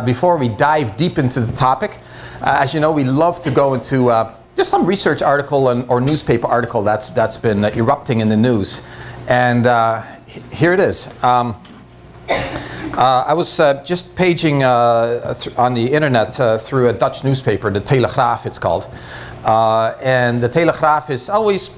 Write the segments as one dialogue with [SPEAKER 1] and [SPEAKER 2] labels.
[SPEAKER 1] before we dive deep into the topic. As you know, we love to go into just some research article or newspaper article that's been erupting in the news. And here it is. I was just paging on the internet through a Dutch newspaper, the Telegraaf it's called. And the Telegraaf is always,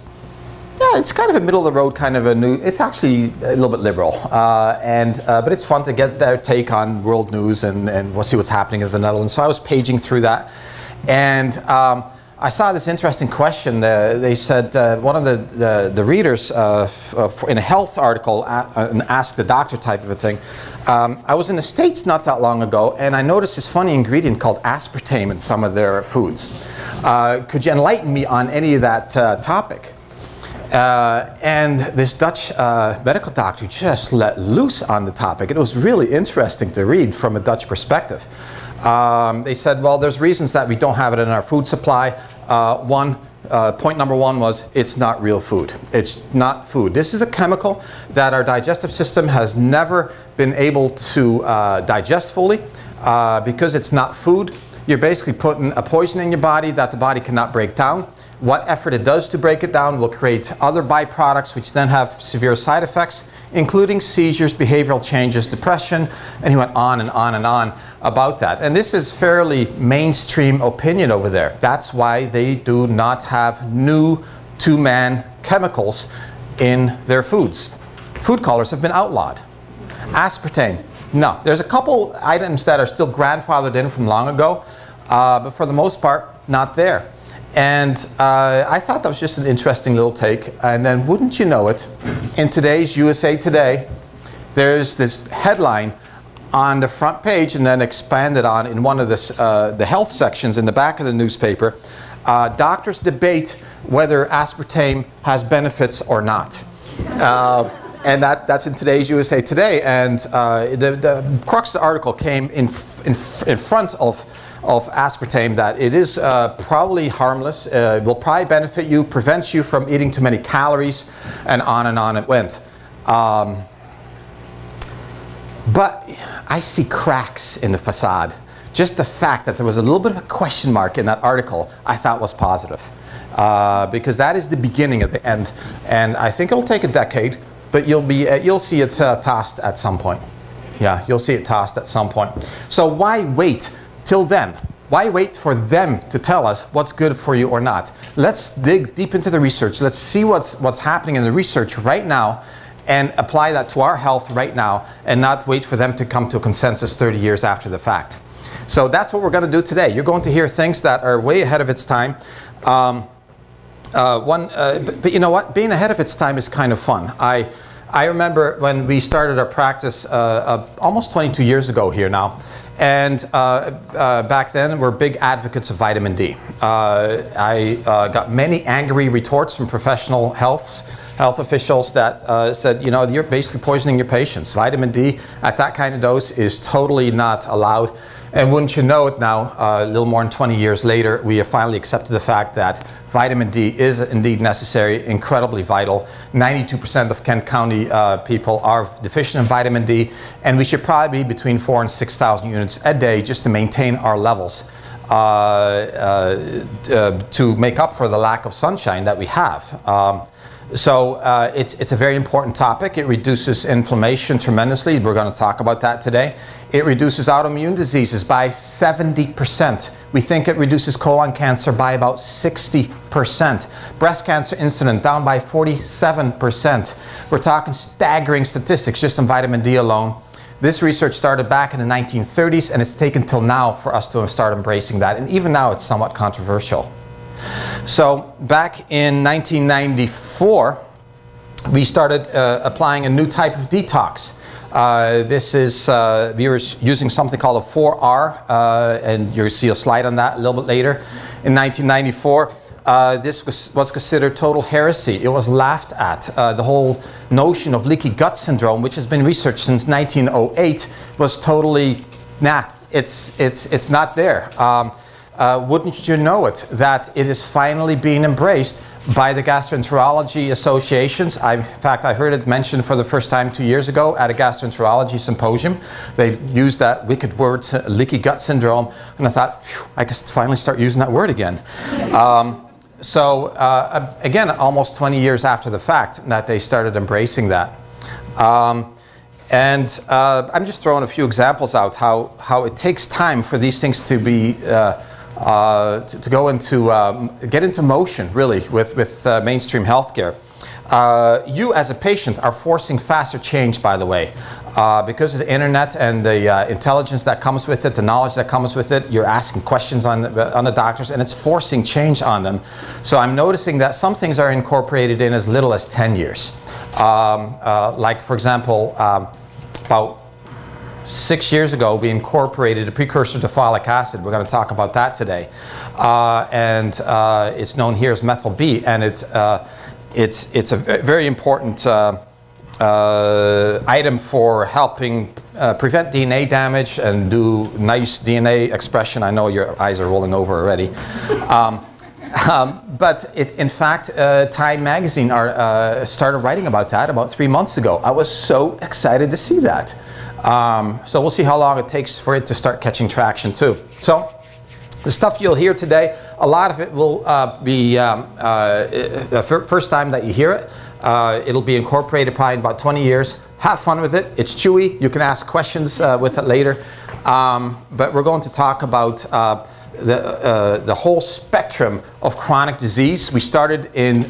[SPEAKER 1] yeah, it's kind of a middle of the road kind of a news. It's actually a little bit liberal. But it's fun to get their take on world news and we'll see what's happening in the Netherlands. So I was paging through that. And I saw this interesting question. They said one of the readers in a health article, an Ask the Doctor type of a thing. I was in the States not that long ago, and I noticed this funny ingredient called aspartame in some of their foods. Could you enlighten me on any of that topic? And this Dutch medical doctor just let loose on the topic. It was really interesting to read from a Dutch perspective. They said, well, there's reasons that we don't have it in our food supply. Point number one was, it's not real food. It's not food. This is a chemical that our digestive system has never been able to digest fully because it's not food. You're basically putting a poison in your body that the body cannot break down. What effort it does to break it down will create other byproducts which then have severe side effects, including seizures, behavioral changes, depression, and he went on and on and on about that. And this is fairly mainstream opinion over there. That's why they do not have new to-man chemicals in their foods. Food colors have been outlawed. Aspartame, no. There's a couple items that are still grandfathered in from long ago, but for the most part, not there. And I thought that was just an interesting little take. And then wouldn't you know it, in today's USA Today, there's this headline on the front page and then expanded on in one of the health sections in the back of the newspaper. Doctors debate whether aspartame has benefits or not. And that's in today's USA Today. And the crux of the article came in front of aspartame, that it is probably harmless, will probably benefit you, prevents you from eating too many calories, and on it went. But I see cracks in the facade. Just the fact that there was a little bit of a question mark in that article, I thought was positive. Because that is the beginning of the end. And I think it'll take a decade, but you'll see it tossed at some point. Yeah, you'll see it tossed at some point. So why wait till then? Why wait for them to tell us what's good for you or not? Let's dig deep into the research. Let's see what's happening in the research right now and apply that to our health right now and not wait for them to come to a consensus 30 years after the fact. So that's what we're going to do today. You're going to hear things that are way ahead of its time. But you know what? Being ahead of its time is kind of fun. I remember when we started our practice almost 22 years ago here now. And back then, we're big advocates of vitamin D. I got many angry retorts from professional health officials that said, you know, you're basically poisoning your patients. Vitamin D at that kind of dose is totally not allowed. And wouldn't you know it now, a little more than 20 years later, we have finally accepted the fact that vitamin D is indeed necessary, incredibly vital. 92% of Kent County people are deficient in vitamin D, and we should probably be between 4,000 and 6,000 units a day just to maintain our levels to make up for the lack of sunshine that we have. So it's a very important topic. It reduces inflammation tremendously. We're going to talk about that today. It reduces autoimmune diseases by 70%. We think it reduces colon cancer by about 60%. Breast cancer incidence down by 47%. We're talking staggering statistics just on vitamin D alone. This research started back in the 1930s, and it's taken till now for us to start embracing that. And even now, it's somewhat controversial. So back in 1994, we started applying a new type of detox. We were using something called a 4R, and you'll see a slide on that a little bit later. In 1994, this was considered total heresy. It was laughed at. The whole notion of leaky gut syndrome, which has been researched since 1908, was totally, nah, it's not there. wouldn't you know it, that it is finally being embraced by the gastroenterology associations. In fact, I heard it mentioned for the first time 2 years ago at a gastroenterology symposium. They used that wicked word, leaky gut syndrome, and I thought, phew, I guess finally start using that word again. Again, almost 20 years after the fact that they started embracing that. I'm just throwing a few examples out how it takes time for these things to be to go into get into motion, really, with mainstream healthcare. You as a patient are forcing faster change, by the way, because of the internet and the intelligence that comes with it, the knowledge that comes with it. You're asking questions on the doctors, and it's forcing change on them. So I'm noticing that some things are incorporated in as little as 10 years. Like, for example, about 6 years ago, we incorporated a precursor to folic acid. We're going to talk about that today. It's known here as methyl B, and it's a very important item for helping prevent DNA damage and do nice DNA expression. I know your eyes are rolling over already. But in fact, Time magazine started writing about that about 3 months ago. I was so excited to see that. So we'll see how long it takes for it to start catching traction too. So the stuff you'll hear today, a lot of it will be the first time that you hear it. It'll be incorporated probably in about 20 years. Have fun with it. It's chewy. You can ask questions with it later. But we're going to talk about the whole spectrum of chronic disease. We started in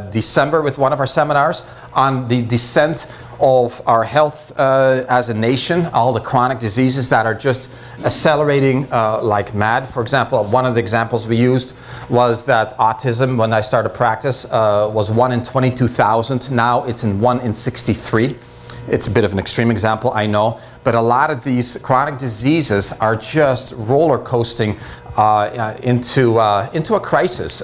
[SPEAKER 1] December with one of our seminars on the descent of our health as a nation, all the chronic diseases that are just accelerating like mad. For example, one of the examples we used was that autism, when I started practice, was 1 in 22,000. Now it's in 1 in 63. It's a bit of an extreme example, I know, but a lot of these chronic diseases are just roller coasting into a crisis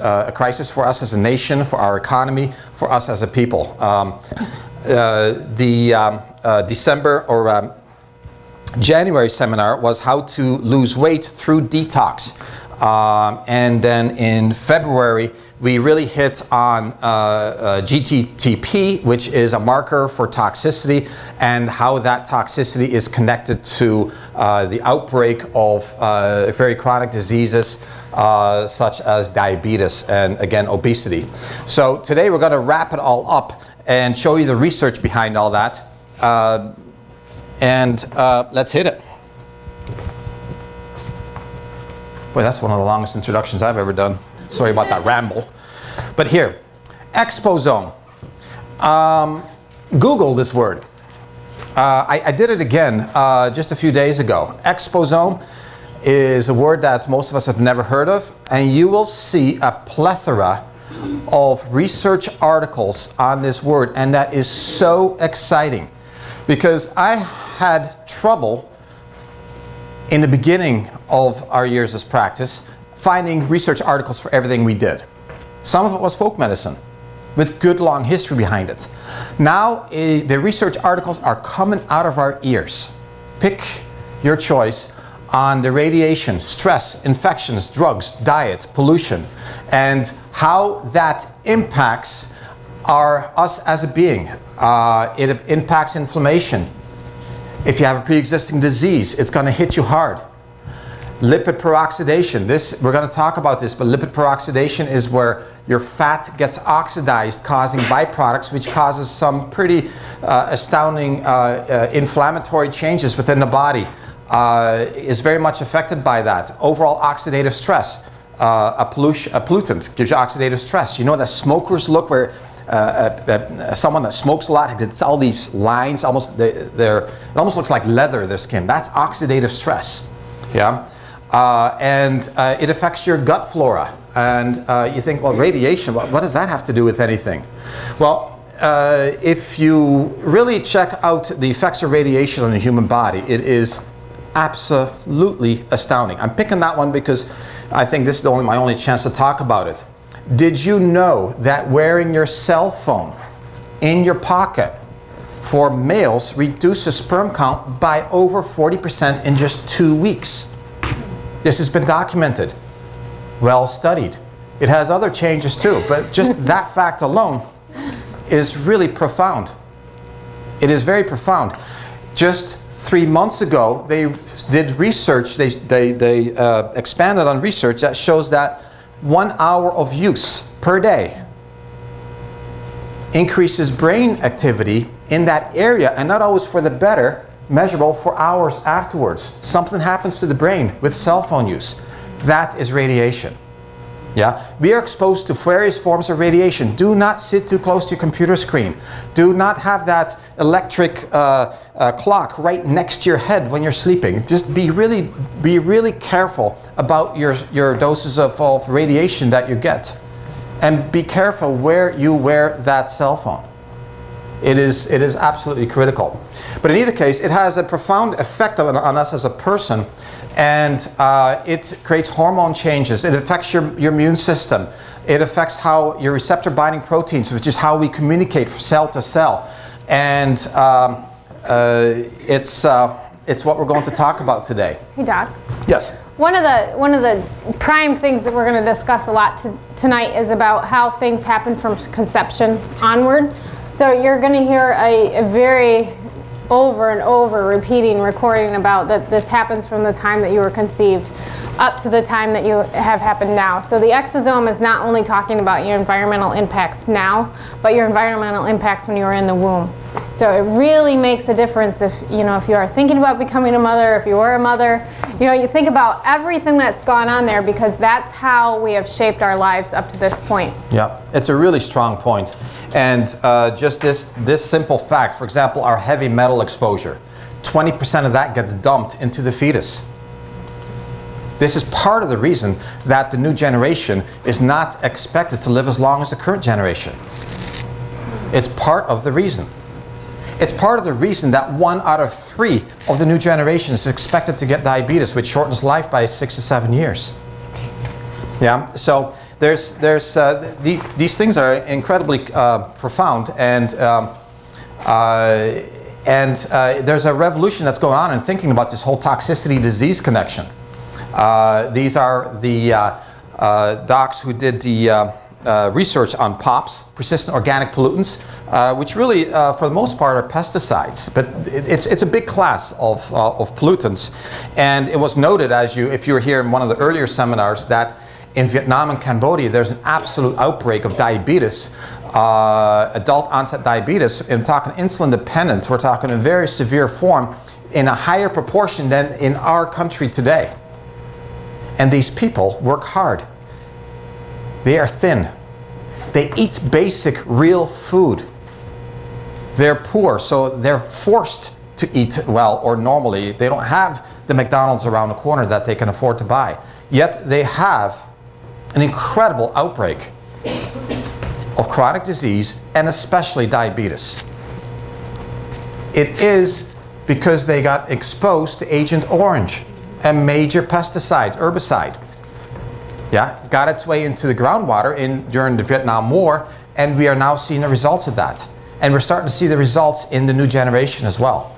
[SPEAKER 1] for us as a nation, for our economy, for us as a people. December or January seminar was how to lose weight through detox. And then in February, we really hit on GTTP, which is a marker for toxicity, and how that toxicity is connected to the outbreak of very chronic diseases such as diabetes and, again, obesity. So today we're going to wrap it all up and show you the research behind all that. Let's hit it. Boy, that's one of the longest introductions I've ever done. Sorry about that ramble. But here, exposome. Google this word. I did it again just a few days ago. Exposome is a word that most of us have never heard of, and you will see a plethora of research articles on this word, and that is so exciting because I had trouble in the beginning of our years as practice finding research articles for everything we did. Some of it was folk medicine with good long history behind it. Now the research articles are coming out of our ears. Pick your choice on the radiation, stress, infections, drugs, diet, pollution, and how that impacts us as a being. It impacts inflammation. If you have a pre-existing disease, it's going to hit you hard. Lipid peroxidation. We're going to talk about this, but lipid peroxidation is where your fat gets oxidized, causing byproducts, which causes some pretty astounding inflammatory changes within the body. Is very much affected by that. Overall oxidative stress. A pollutant gives you oxidative stress. You know that smokers look where someone that smokes a lot gets all these lines, it almost looks like leather, their skin. That's oxidative stress. Yeah. It affects your gut flora. And you think, well, radiation, what does that have to do with anything? Well, if you really check out the effects of radiation on the human body, it is absolutely astounding. I'm picking that one because I think this is my only chance to talk about it. Did you know that wearing your cell phone in your pocket for males reduces sperm count by over 40% in just 2 weeks? This has been documented. well studied. It has other changes too, but just that fact alone is really profound. It is very profound. Just 3 months ago, they did research, they expanded on research that shows that 1 hour of use per day increases brain activity in that area, and not always for the better, measurable for hours afterwards. Something happens to the brain with cell phone use. That is radiation. Yeah? We are exposed to various forms of radiation. Do not sit too close to your computer screen. Do not have that electric clock right next to your head when you're sleeping. Just be really careful about your doses of radiation that you get. And be careful where you wear that cell phone. It is absolutely critical. But in either case, it has a profound effect on us as a person. And it creates hormone changes. It affects your immune system. It affects how your receptor binding proteins, which is how we communicate cell to cell. And it's what we're going to talk about today.
[SPEAKER 2] Hey, Doc.
[SPEAKER 1] Yes.
[SPEAKER 2] One of the prime things that we're going to discuss a lot tonight is about how things happen from conception onward. So you're going to hear a very over and over repeating recording about that this happens from the time that you were conceived up to the time that you have happened now. So the exposome is not only talking about your environmental impacts now, but your environmental impacts when you were in the womb. So it really makes a difference if you are thinking about becoming a mother, if you were a mother, you think about everything that's gone on there, because that's how we have shaped our lives up to this point.
[SPEAKER 1] Yeah, it's a really strong point. And just this simple fact, for example, our heavy metal exposure, 20% of that gets dumped into the fetus. This is part of the reason that the new generation is not expected to live as long as the current generation. It's part of the reason. It's part of the reason that 1 out of 3 of the new generation is expected to get diabetes, which shortens life by 6 to 7 years. Yeah, so these things are incredibly profound, and there's a revolution that's going on in thinking about this whole toxicity disease connection. These are the docs who did the research on POPs, persistent organic pollutants, which really, for the most part, are pesticides. But it's a big class of pollutants, and it was noted, if you were here in one of the earlier seminars, that in Vietnam and Cambodia, there's an absolute outbreak of diabetes, adult onset diabetes. I'm talking insulin dependent. We're talking a very severe form in a higher proportion than in our country today. And these people work hard. They are thin. They eat basic, real food. They're poor, so they're forced to eat well, or normally they don't have the McDonald's around the corner that they can afford to buy. Yet they have an incredible outbreak of chronic disease, and especially diabetes. It is because they got exposed to Agent Orange, a major pesticide, herbicide. Yeah, got its way into the groundwater during the Vietnam War, and we are now seeing the results of that. And we're starting to see the results in the new generation as well.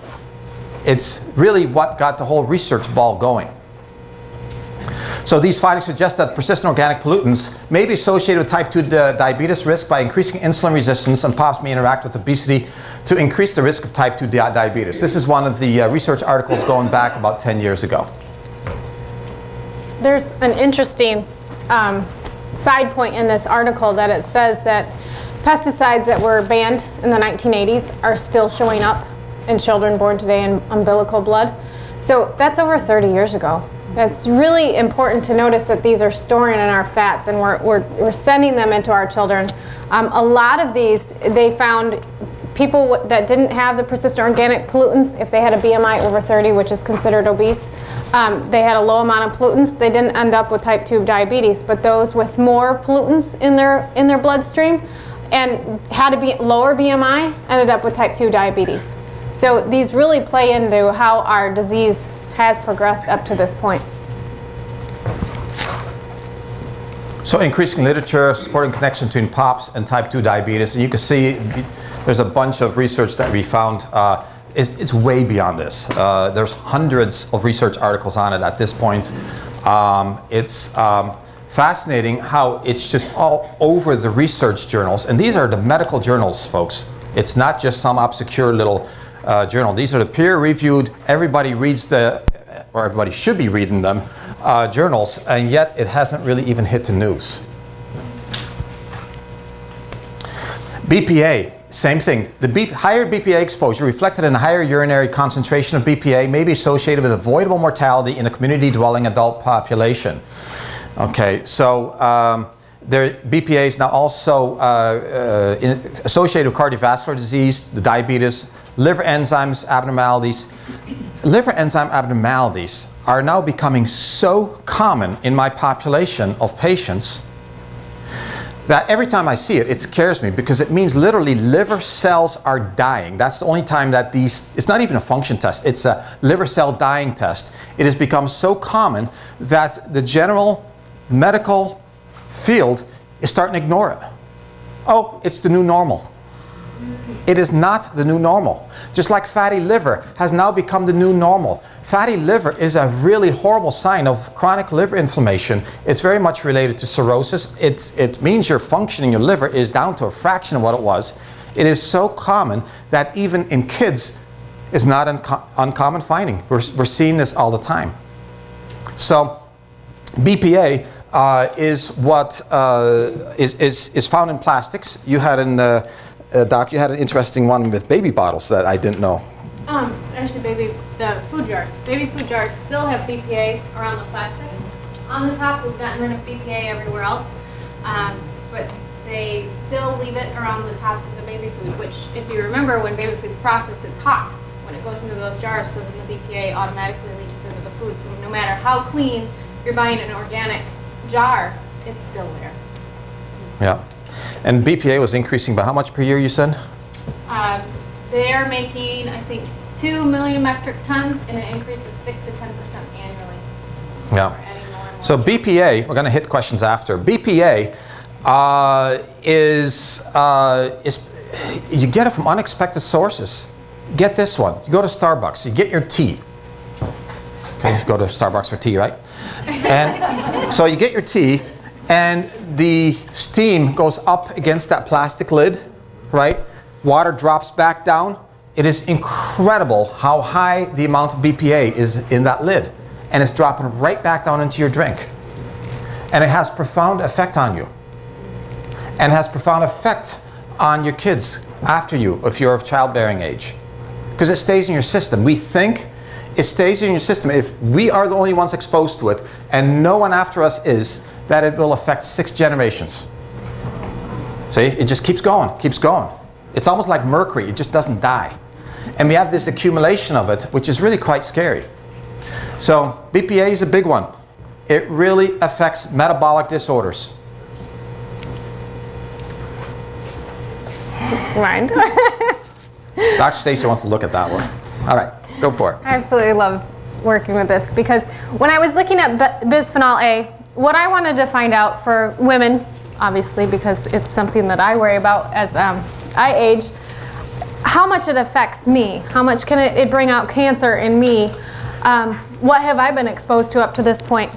[SPEAKER 1] It's really what got the whole research ball going. So these findings suggest that persistent organic pollutants may be associated with type 2 diabetes risk by increasing insulin resistance, and POPs may interact with obesity to increase the risk of type 2 diabetes. This is one of the research articles going back about 10 years ago.
[SPEAKER 2] There's an interesting side point in this article that it says that pesticides that were banned in the 1980s are still showing up in children born today in umbilical blood. So that's over 30 years ago. It's really important to notice that these are storing in our fats, and we're sending them into our children. A lot of these, they found people that didn't have the persistent organic pollutants, if they had a BMI over 30, which is considered obese, they had a low amount of pollutants, they didn't end up with type 2 diabetes. But those with more pollutants in their bloodstream and had a lower BMI ended up with type 2 diabetes. So these really play into how our disease has progressed up to this point.
[SPEAKER 1] So increasing literature supporting connection between POPs and type 2 diabetes, and you can see there's a bunch of research that we found. It's way beyond this. There's hundreds of research articles on it at this point. It's fascinating how it's just all over the research journals. And these are the medical journals, folks. It's not just some obscure little journal. These are the peer-reviewed, everybody reads the, or everybody should be reading them, journals, and yet it hasn't really even hit the news. BPA, same thing. The higher BPA exposure reflected in a higher urinary concentration of BPA may be associated with avoidable mortality in a community-dwelling adult population. Okay, so BPA is now also associated with cardiovascular disease, the diabetes, liver enzymes abnormalities. Liver enzyme abnormalities are now becoming so common in my population of patients that every time I see it, it scares me, because it means literally liver cells are dying. That's the only time that these, it's not even a function test, it's a liver cell dying test. It has become so common that the general medical field is starting to ignore it. Oh, it's the new normal. It is not the new normal. Just like fatty liver has now become the new normal. Fatty liver is a really horrible sign of chronic liver inflammation. It's very much related to cirrhosis. It means your function in your liver is down to a fraction of what it was. It is so common that even in kids is not uncommon finding. We're seeing this all the time. So BPA is what is found in plastics. You had an Doc, you had an interesting one with baby bottles that I didn't know.
[SPEAKER 2] Actually, the food jars. Baby food jars still have BPA around the plastic. On the top, we've gotten rid of BPA everywhere else, but they still leave it around the tops of the baby food, which, if you remember, when baby food's processed, it's hot when it goes into those jars, so then the BPA automatically leaches into the food. So no matter how clean you're buying an organic jar, it's still there.
[SPEAKER 1] Yeah. And BPA was increasing by how much per year, you said?
[SPEAKER 2] They're making, I think, 2 million metric tons, and it increases 6 to 10% annually.
[SPEAKER 1] Yeah. So BPA, we're going to hit questions after. BPA is you get it from unexpected sources. Get this one. You go to Starbucks, you get your tea. Okay, you go to Starbucks for tea, right? And so you get your tea, and the steam goes up against that plastic lid, right? Water drops back down. It is incredible how high the amount of BPA is in that lid. And it's dropping right back down into your drink. And it has profound effect on you. And has profound effect on your kids after you, if you're of childbearing age. Because it stays in your system. We think it stays in your system. If we are the only ones exposed to it, and no one after us is, that it will affect 6 generations. See, it just keeps going, keeps going. It's almost like mercury, it just doesn't die. And we have this accumulation of it, which is really quite scary. So BPA is a big one. It really affects metabolic disorders.
[SPEAKER 2] Mind.
[SPEAKER 1] Dr. Stacey wants to look at that one. All right, go for it.
[SPEAKER 2] I absolutely love working with this, because when I was looking at bisphenol A, what I wanted to find out for women, obviously because it's something that I worry about as I age, how much it affects me, how much can it bring out cancer in me, what have I been exposed to up to this point.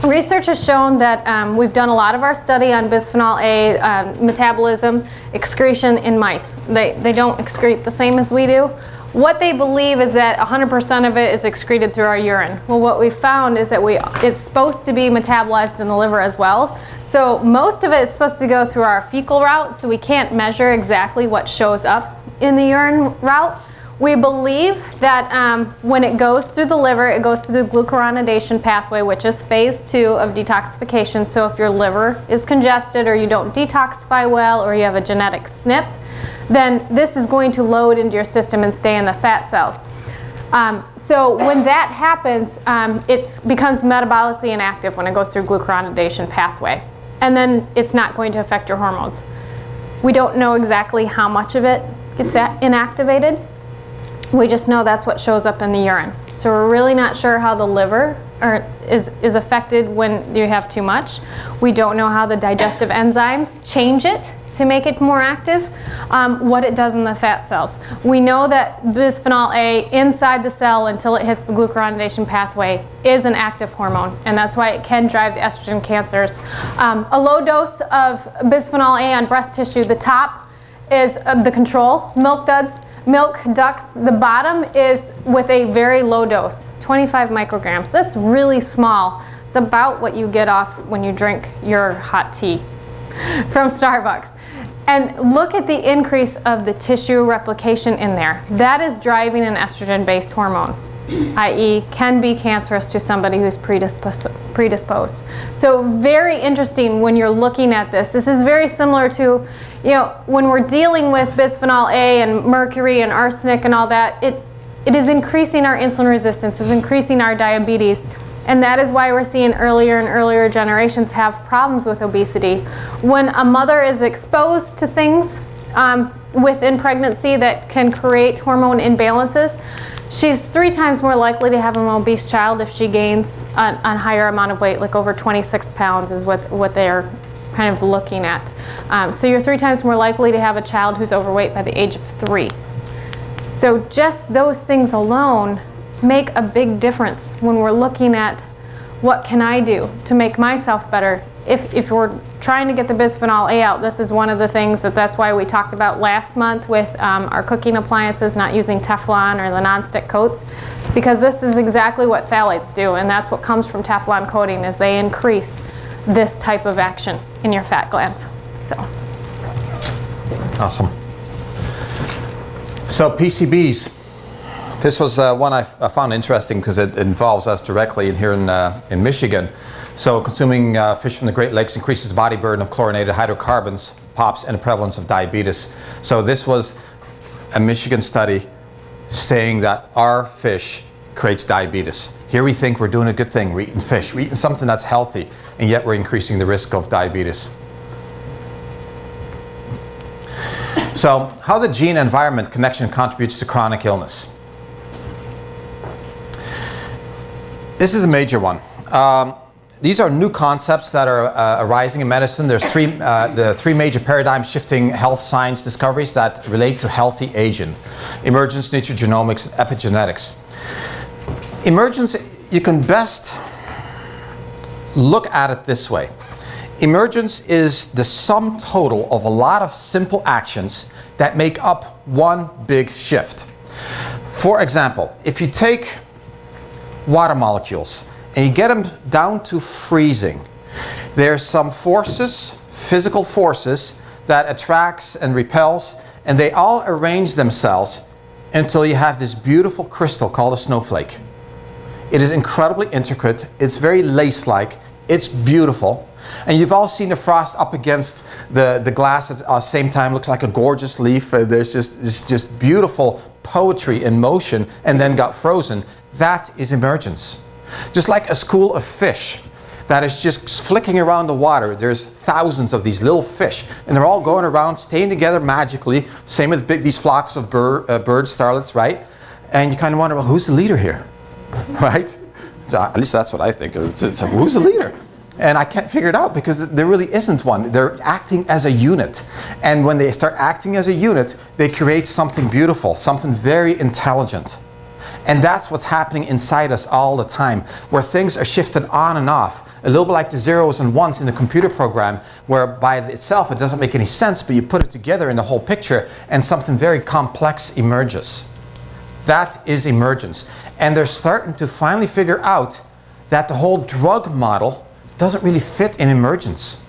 [SPEAKER 2] Research has shown that we've done a lot of our study on bisphenol A metabolism, excretion in mice. They don't excrete the same as we do. What they believe is that 100% of it is excreted through our urine. Well, what we found is that it's supposed to be metabolized in the liver as well. So most of it is supposed to go through our fecal route, so we can't measure exactly what shows up in the urine route. We believe that when it goes through the liver, it goes through the glucuronidation pathway, which is phase 2 of detoxification. So if your liver is congested, or you don't detoxify well, or you have a genetic SNP, then this is going to load into your system and stay in the fat cells. So when that happens, it becomes metabolically inactive when it goes through glucuronidation pathway. And then it's not going to affect your hormones. We don't know exactly how much of it gets inactivated. We just know that's what shows up in the urine. So we're really not sure how the liver is affected when you have too much. We don't know how the digestive enzymes change it to make it more active, what it does in the fat cells. We know that bisphenol A inside the cell until it hits the glucuronidation pathway is an active hormone, and that's why it can drive the estrogen cancers. A low dose of bisphenol A on breast tissue, the top is the control, milk ducts. The bottom is with a very low dose, 25 micrograms. That's really small. It's about what you get off when you drink your hot tea from Starbucks. And look at the increase of the tissue replication in there. That is driving an estrogen-based hormone, i.e. can be cancerous to somebody who's predisposed. So very interesting when you're looking at this. This is very similar to, you know, when we're dealing with bisphenol A and mercury and arsenic and all that, it is increasing our insulin resistance, it's increasing our diabetes. And that is why we're seeing earlier and earlier generations have problems with obesity. When a mother is exposed to things within pregnancy that can create hormone imbalances, she's 3 times more likely to have an obese child if she gains a higher amount of weight, like over 26 pounds is what they're kind of looking at. So you're 3 times more likely to have a child who's overweight by the age of 3. So just those things alone make a big difference when we're looking at what can I do to make myself better. If we're trying to get the bisphenol A out, this is one of the things that's why we talked about last month with our cooking appliances not using Teflon or the nonstick coats, because this is exactly what phthalates do, and that's what comes from Teflon coating, is they increase this type of action in your fat glands. So
[SPEAKER 1] awesome. So PCBs. This was one I found interesting because it involves us directly here in Michigan. So consuming fish from the Great Lakes increases body burden of chlorinated hydrocarbons, POPs, and the prevalence of diabetes. So this was a Michigan study saying that our fish creates diabetes. Here we think we're doing a good thing, we're eating fish, we're eating something that's healthy, and yet we're increasing the risk of diabetes. So how the gene-environment connection contributes to chronic illness. This is a major one. These are new concepts that are arising in medicine. There's the three major paradigm-shifting health science discoveries that relate to healthy aging: emergence, nutrigenomics, and epigenetics. Emergence, you can best look at it this way. Emergence is the sum total of a lot of simple actions that make up one big shift. For example, if you take water molecules and you get them down to freezing, there's some forces, physical forces, that attracts and repels, and they all arrange themselves until you have this beautiful crystal called a snowflake. It is incredibly intricate, it's very lace-like, it's beautiful, and you've all seen the frost up against the glass at the same time, looks like a gorgeous leaf. There's just beautiful poetry in motion, and then got frozen. That is emergence. Just like a school of fish that is just flicking around the water. There's thousands of these little fish, and they're all going around, staying together magically. Same with these flocks of bird starlets, right? And you kind of wonder, well, who's the leader here, right? So at least that's what I think. It's who's the leader? And I can't figure it out because there really isn't one. They're acting as a unit. And when they start acting as a unit, they create something beautiful, something very intelligent. And that's what's happening inside us all the time, where things are shifted on and off. A little bit like the zeros and ones in a computer program, where by itself it doesn't make any sense, but you put it together in the whole picture and something very complex emerges. That is emergence. And they're starting to finally figure out that the whole drug model doesn't really fit in emergence.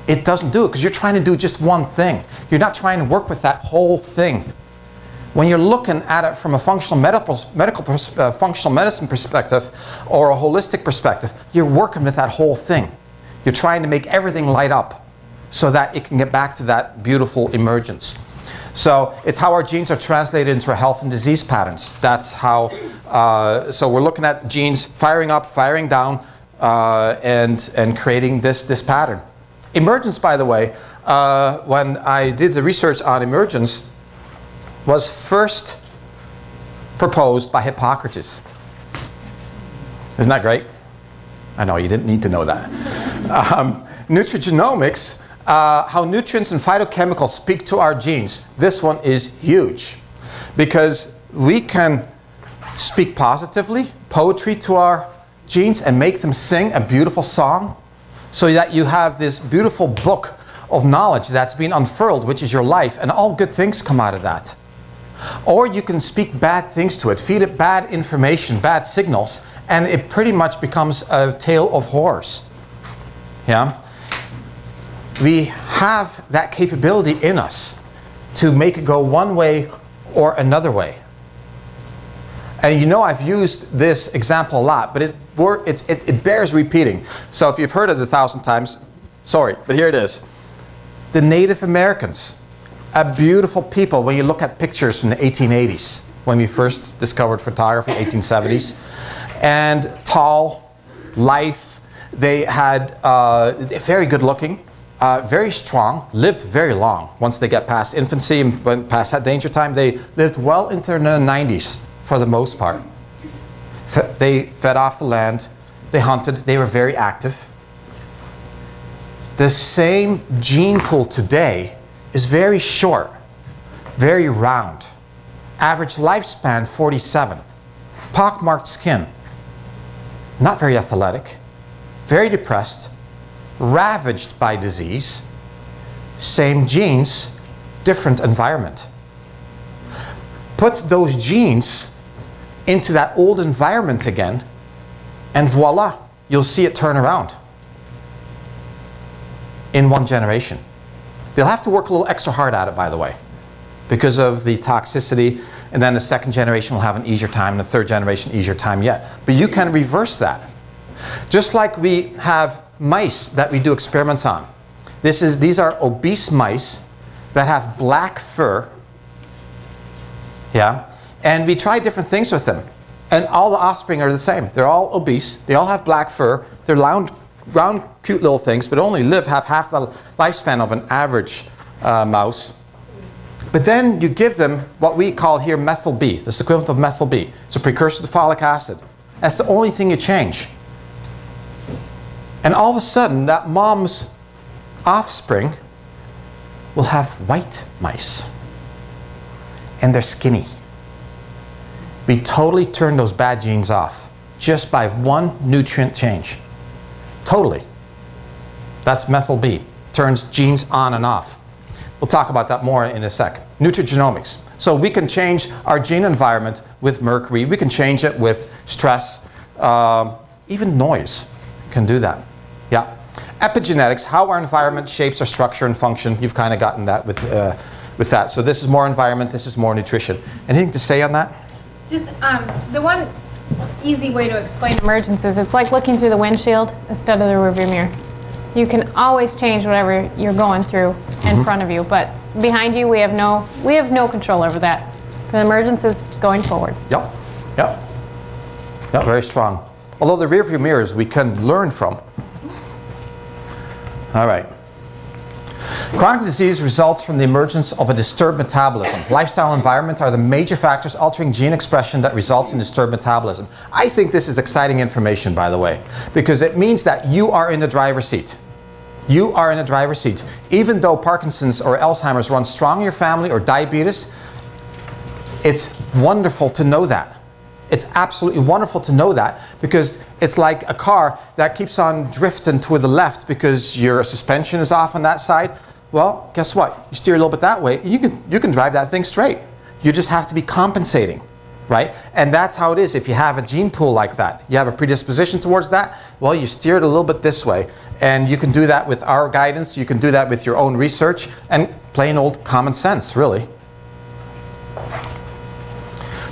[SPEAKER 1] It doesn't do it because you're trying to do just one thing. You're not trying to work with that whole thing. When you're looking at it from a functional medicine perspective or a holistic perspective, you're working with that whole thing. You're trying to make everything light up so that it can get back to that beautiful emergence. So it's how our genes are translated into our health and disease patterns. That's how, so we're looking at genes firing up, firing down, and creating this pattern. Emergence, by the way, when I did the research on emergence, was first proposed by Hippocrates. Isn't that great? I know, you didn't need to know that. Nutrigenomics how nutrients and phytochemicals speak to our genes. This one is huge because we can speak positively, poetry to our genes and make them sing a beautiful song so that you have this beautiful book of knowledge that's been unfurled, which is your life, and all good things come out of that. Or you can speak bad things to it, feed it bad information, bad signals, and it pretty much becomes a tale of horrors. Yeah? We have that capability in us to make it go one way or another way. And you know, I've used this example a lot, but it bears repeating. So if you've heard it 1,000 times, sorry, but here it is. The Native Americans, a beautiful people when you look at pictures from the 1880s, when we first discovered photography, 1870s. And tall, lithe, they had very good looking, very strong, lived very long. Once they get past infancy and went past that danger time, they lived well into their 90s for the most part. They fed off the land, they hunted, they were very active. The same gene pool today is very short, very round. Average lifespan 47. Pockmarked skin. Not very athletic. Very depressed. Ravaged by disease. Same genes, different environment. Put those genes into that old environment again, and voila, you'll see it turn around in one generation. They'll have to work a little extra hard at it, by the way, because of the toxicity, and then the second generation will have an easier time, and the third generation easier time yet. But you can reverse that. Just like we have mice that we do experiments on. These are obese mice that have black fur, yeah, and we try different things with them. And all the offspring are the same. They're all obese, they all have black fur, they're round, cute little things, but only live half the lifespan of an average mouse. But then you give them what we call here methyl B, this equivalent of methyl B. It's a precursor to folic acid. That's the only thing you change. And all of a sudden, that mom's offspring will have white mice. And they're skinny. We totally turn those bad genes off just by one nutrient change. Totally. That's methyl B. Turns genes on and off. We'll talk about that more in a sec. Nutrigenomics. So we can change our gene environment with mercury. We can change it with stress. Even noise can do that. Yeah. Epigenetics, how our environment shapes our structure and function. You've kind of gotten that with that. So this is more environment, this is more nutrition. Anything to say on that?
[SPEAKER 2] Just the one easy way to explain emergence is it's like looking through the windshield instead of the rearview mirror. You can always change whatever you're going through in front of you, but behind you we have no control over that. The emergence is going forward.
[SPEAKER 1] Yep. Yep. Yep, very strong. Although the rearview mirrors we can learn from. All right. Chronic disease results from the emergence of a disturbed metabolism. Lifestyle and environment are the major factors altering gene expression that results in disturbed metabolism. I think this is exciting information, by the way, because it means that you are in the driver's seat. You are in the driver's seat. Even though Parkinson's or Alzheimer's runs strong in your family, or diabetes, it's wonderful to know that. It's absolutely wonderful to know that, because it's like a car that keeps on drifting to the left because your suspension is off on that side. Well, guess what? You steer a little bit that way, you can drive that thing straight. You just have to be compensating, right? And that's how it is if you have a gene pool like that. You have a predisposition towards that, well, you steer it a little bit this way. And you can do that with our guidance, you can do that with your own research, and plain old common sense, really.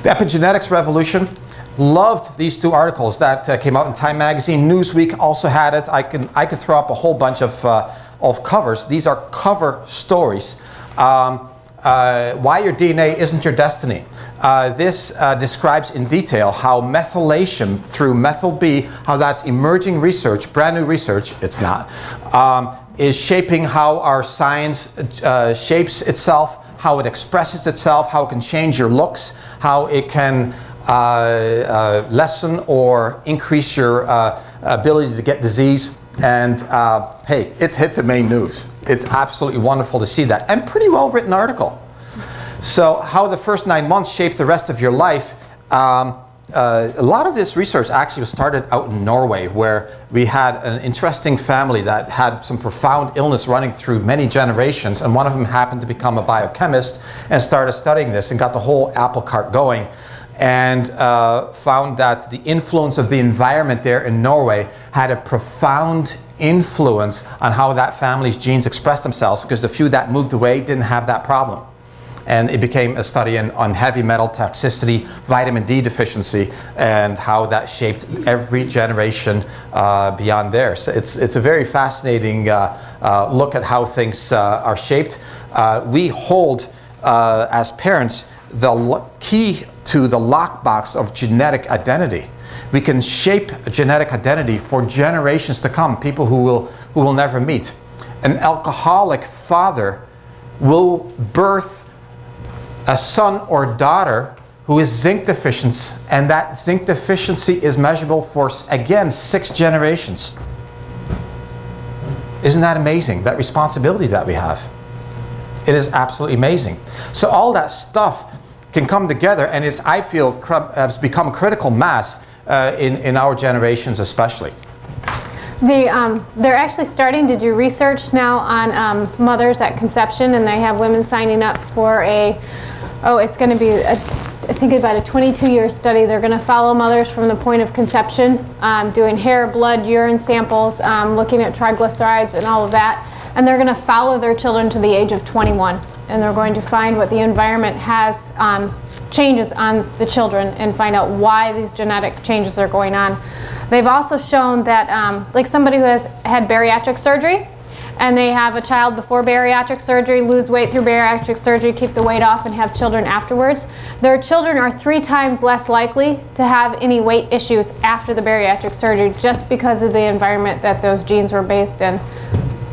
[SPEAKER 1] The epigenetics revolution. Loved these two articles that came out in Time Magazine. Newsweek also had it. I could throw up a whole bunch of covers. These are cover stories. Why your DNA isn't your destiny. This describes in detail how methylation through methyl B, how that's emerging research, brand new research, it's not, is shaping how our science shapes itself, how it expresses itself, how it can change your looks, how it can lessen or increase your ability to get disease. And hey, it's hit the main news. It's absolutely wonderful to see that, and pretty well written article. So how the first 9 months shaped the rest of your life. A lot of this research actually was started out in Norway, where we had an interesting family that had some profound illness running through many generations, and one of them happened to become a biochemist and started studying this and got the whole apple cart going, and found that the influence of the environment there in Norway had a profound influence on how that family's genes expressed themselves, because the few that moved away didn't have that problem. And it became a study on heavy metal toxicity, vitamin D deficiency, and how that shaped every generation beyond there. So it's a very fascinating look at how things are shaped. We hold, as parents, the key to the lockbox of genetic identity. We can shape a genetic identity for generations to come, people who will never meet. An alcoholic father will birth a son or daughter who is zinc deficient, and that zinc deficiency is measurable for, again, 6 generations. Isn't that amazing, that responsibility that we have? It is absolutely amazing. So all that stuff can come together, and is, I feel, has become critical mass in our generations especially.
[SPEAKER 2] They're actually starting to do research now on mothers at conception, and they have women signing up for it's going to be, I think about a 22-year study. They're going to follow mothers from the point of conception, doing hair, blood, urine samples, looking at triglycerides and all of that. And they're going to follow their children to the age of 21. And they're going to find what the environment has changes on the children, and find out why these genetic changes are going on. They've also shown that, like somebody who has had bariatric surgery, and they have a child before bariatric surgery, lose weight through bariatric surgery, keep the weight off, and have children afterwards, their children are 3 times less likely to have any weight issues after the bariatric surgery, just because of the environment that those genes were bathed in,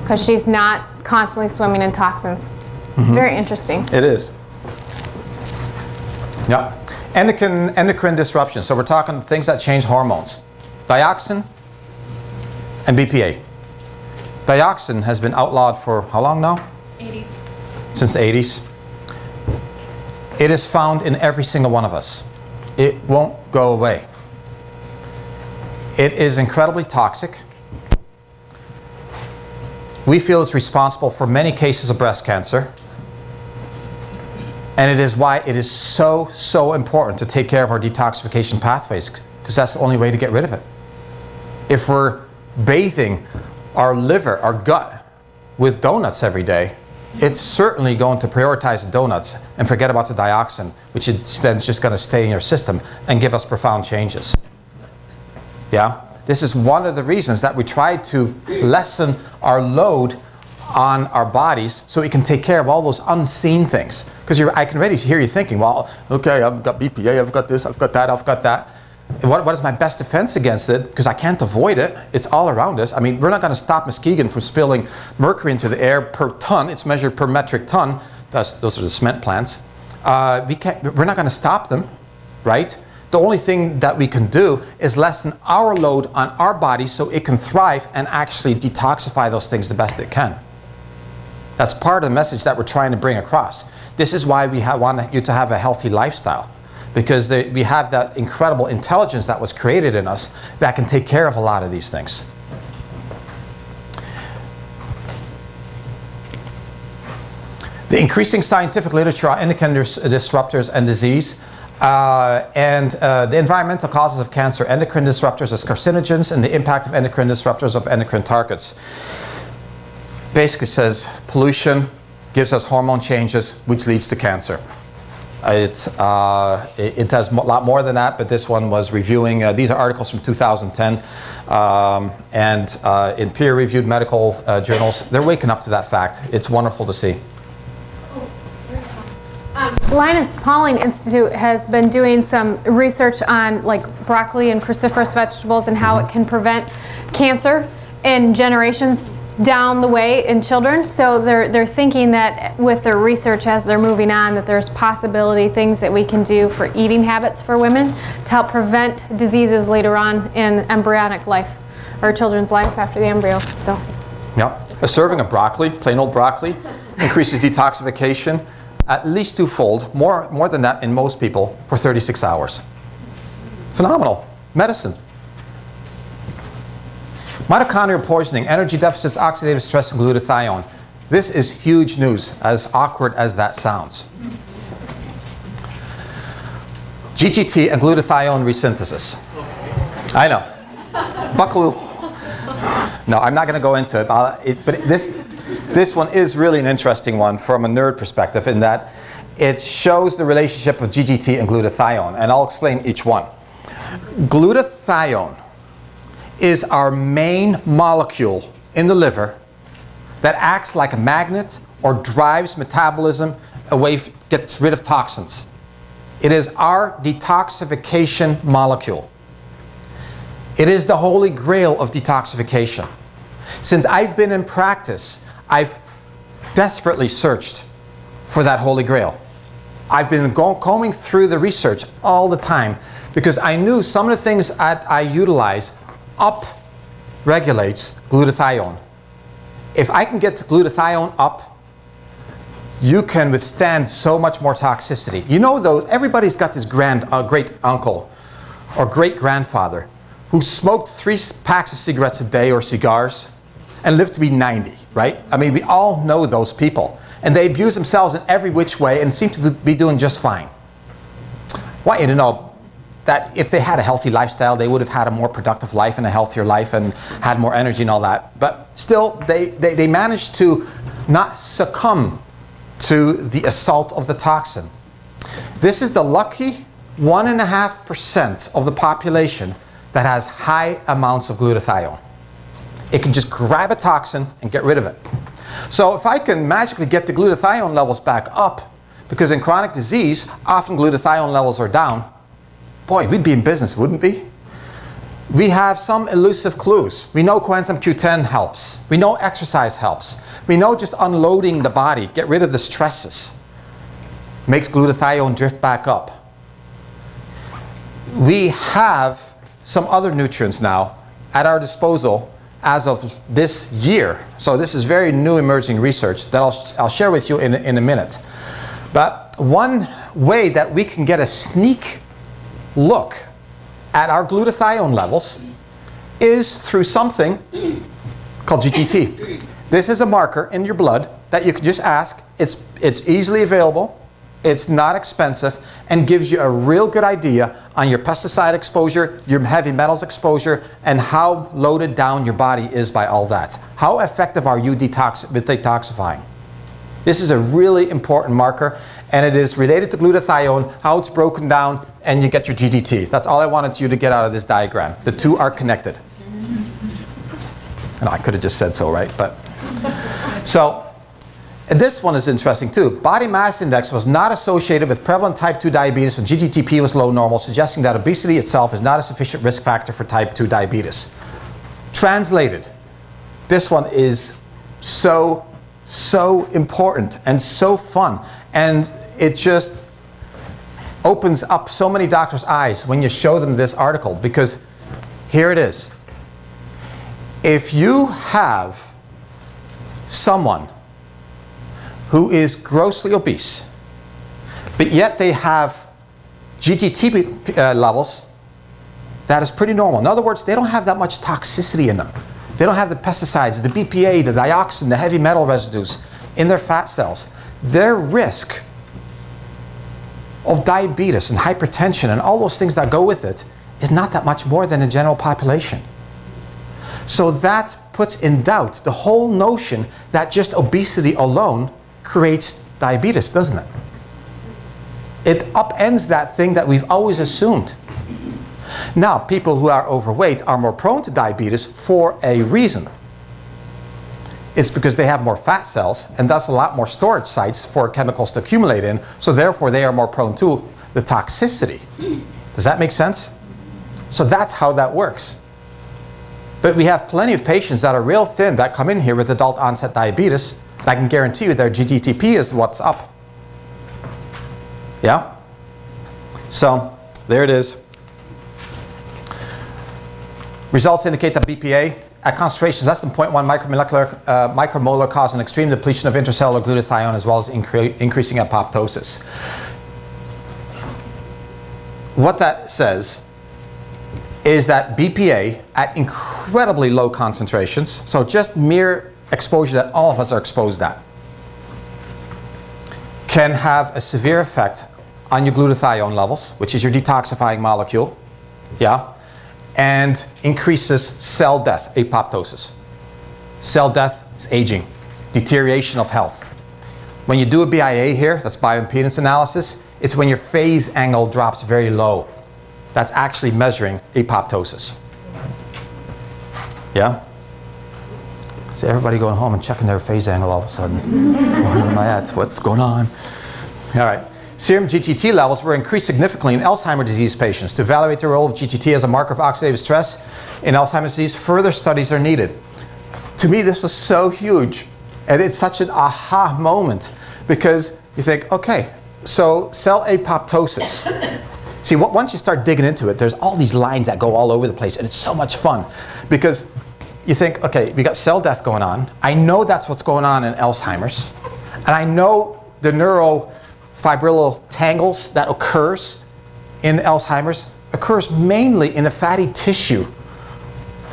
[SPEAKER 2] because she's not constantly swimming in toxins. It's very interesting.
[SPEAKER 1] It is. Yeah. Endocrine disruption. So we're talking things that change hormones. Dioxin and BPA. Dioxin has been outlawed for how long now?
[SPEAKER 2] 80s.
[SPEAKER 1] Since the 80s. It is found in every single one of us. It won't go away. It is incredibly toxic. We feel it's responsible for many cases of breast cancer. And it is why it is so important to take care of our detoxification pathways, because that's the only way to get rid of it. If we're bathing our liver, our gut, with donuts every day, it's certainly going to prioritize the donuts and forget about the dioxin, which is then just going to stay in your system and give us profound changes. Yeah? This is one of the reasons that we try to lessen our load on our bodies, so we can take care of all those unseen things. Because I can already hear you thinking, well, okay, I've got BPA, I've got this, I've got that, I've got that. What is my best defense against it? Because I can't avoid it. It's all around us. I mean, we're not going to stop Muskegon from spilling mercury into the air per ton. It's measured per metric ton. Those are the cement plants. We're not going to stop them, right? The only thing that we can do is lessen our load on our body so it can thrive and actually detoxify those things the best it can. That's part of the message that we're trying to bring across. This is why we want you to have a healthy lifestyle, because we have that incredible intelligence that was created in us that can take care of a lot of these things. The increasing scientific literature on endocrine disruptors and disease, and the environmental causes of cancer, endocrine disruptors as carcinogens, and the impact of endocrine disruptors of endocrine targets. Basically says pollution gives us hormone changes, which leads to cancer. It does a lot more than that, but this one was reviewing, these are articles from 2010, and in peer-reviewed medical journals. They're waking up to that fact. It's wonderful to see.
[SPEAKER 2] Linus Pauling Institute has been doing some research on like broccoli and cruciferous vegetables and how it can prevent cancer in generations down the way in children. So they're thinking that with their research as they're moving on, that there's possibility things that we can do for eating habits for women to help prevent diseases later on in embryonic life. or a children's life after the embryo. So,
[SPEAKER 1] yeah. A serving of broccoli, plain old broccoli, increases detoxification at least twofold, more than that in most people, for 36 hours. Phenomenal medicine. Mitochondrial poisoning, energy deficits, oxidative stress, and glutathione. This is huge news, as awkward as that sounds. GGT and glutathione resynthesis. I know. Buckle. No, I'm not going to go into it, but this one is really an interesting one from a nerd perspective, in that it shows the relationship of GGT and glutathione, and I'll explain each one. Glutathione is our main molecule in the liver that acts like a magnet or drives metabolism away, gets rid of toxins. It is our detoxification molecule. It is the holy grail of detoxification. Since I've been in practice, I've desperately searched for that holy grail. I've been combing through the research all the time because I knew some of the things I utilize up-regulates glutathione. If I can get glutathione up, you can withstand so much more toxicity. You know, though, everybody's got this great uncle or great grandfather who smoked 3 packs of cigarettes a day or cigars and lived to be 90, right? I mean, we all know those people. And they abuse themselves in every which way and seem to be doing just fine. I want you to know that if they had a healthy lifestyle, they would have had a more productive life and a healthier life and had more energy and all that. But still, they managed to not succumb to the assault of the toxin. This is the lucky 1.5% of the population that has high amounts of glutathione. It can just grab a toxin and get rid of it. So if I can magically get the glutathione levels back up, because in chronic disease, often glutathione levels are down, boy, we'd be in business, wouldn't we? We have some elusive clues. We know coenzyme Q10 helps. We know exercise helps. We know just unloading the body, get rid of the stresses, makes glutathione drift back up. We have some other nutrients now at our disposal as of this year. So this is very new emerging research that I'll share with you in a minute. But one way that we can get a sneak look at our glutathione levels is through something called GGT. This is a marker in your blood that you can just ask. It's easily available, it's not expensive, and gives you a real good idea on your pesticide exposure, your heavy metals exposure, and how loaded down your body is by all that. How effective are you with detoxifying? This is a really important marker, and it is related to glutathione, how it's broken down, and you get your GGT. That's all I wanted you to get out of this diagram. The two are connected. And I could have just said so, right? But so, and this one is interesting too. Body mass index was not associated with prevalent type 2 diabetes when GGTP was low normal, suggesting that obesity itself is not a sufficient risk factor for type 2 diabetes. Translated, this one is so important and so fun, and it just opens up so many doctors' eyes when you show them this article, because here it is. If you have someone who is grossly obese, but yet they have GGT levels that is pretty normal. In other words, they don't have that much toxicity in them. They don't have the pesticides, the BPA, the dioxin, the heavy metal residues in their fat cells. Their risk of diabetes and hypertension and all those things that go with it is not that much more than the general population. So that puts in doubt the whole notion that just obesity alone creates diabetes, doesn't it? It upends that thing that we've always assumed. Now, people who are overweight are more prone to diabetes for a reason. It's because they have more fat cells and thus a lot more storage sites for chemicals to accumulate in, so therefore they are more prone to the toxicity. Does that make sense? So that's how that works. But we have plenty of patients that are real thin that come in here with adult onset diabetes, and I can guarantee you their GGTP is what's up. Yeah? So, there it is. Results indicate that BPA at concentrations less than 0.1 micromolar cause an extreme depletion of intracellular glutathione as well as increasing apoptosis. What that says is that BPA at incredibly low concentrations, so just mere exposure that all of us are exposed at, can have a severe effect on your glutathione levels, which is your detoxifying molecule, yeah, and increases cell death, apoptosis. Cell death is aging, deterioration of health. When you do a BIA here, that's bioimpedance analysis, it's when your phase angle drops very low. That's actually measuring apoptosis. Yeah? So everybody going home and checking their phase angle all of a sudden. Where am I at? What's going on? All right. Serum GTT levels were increased significantly in Alzheimer's disease patients. To evaluate the role of GTT as a marker of oxidative stress in Alzheimer's disease, further studies are needed. To me, this was so huge. And it's such an aha moment because you think, okay, so cell apoptosis. See, once you start digging into it, there's all these lines that go all over the place, and it's so much fun because you think, okay, we got cell death going on. I know that's what's going on in Alzheimer's, and I know the neurofibrillary tangles that occurs in Alzheimer's occurs mainly in the fatty tissue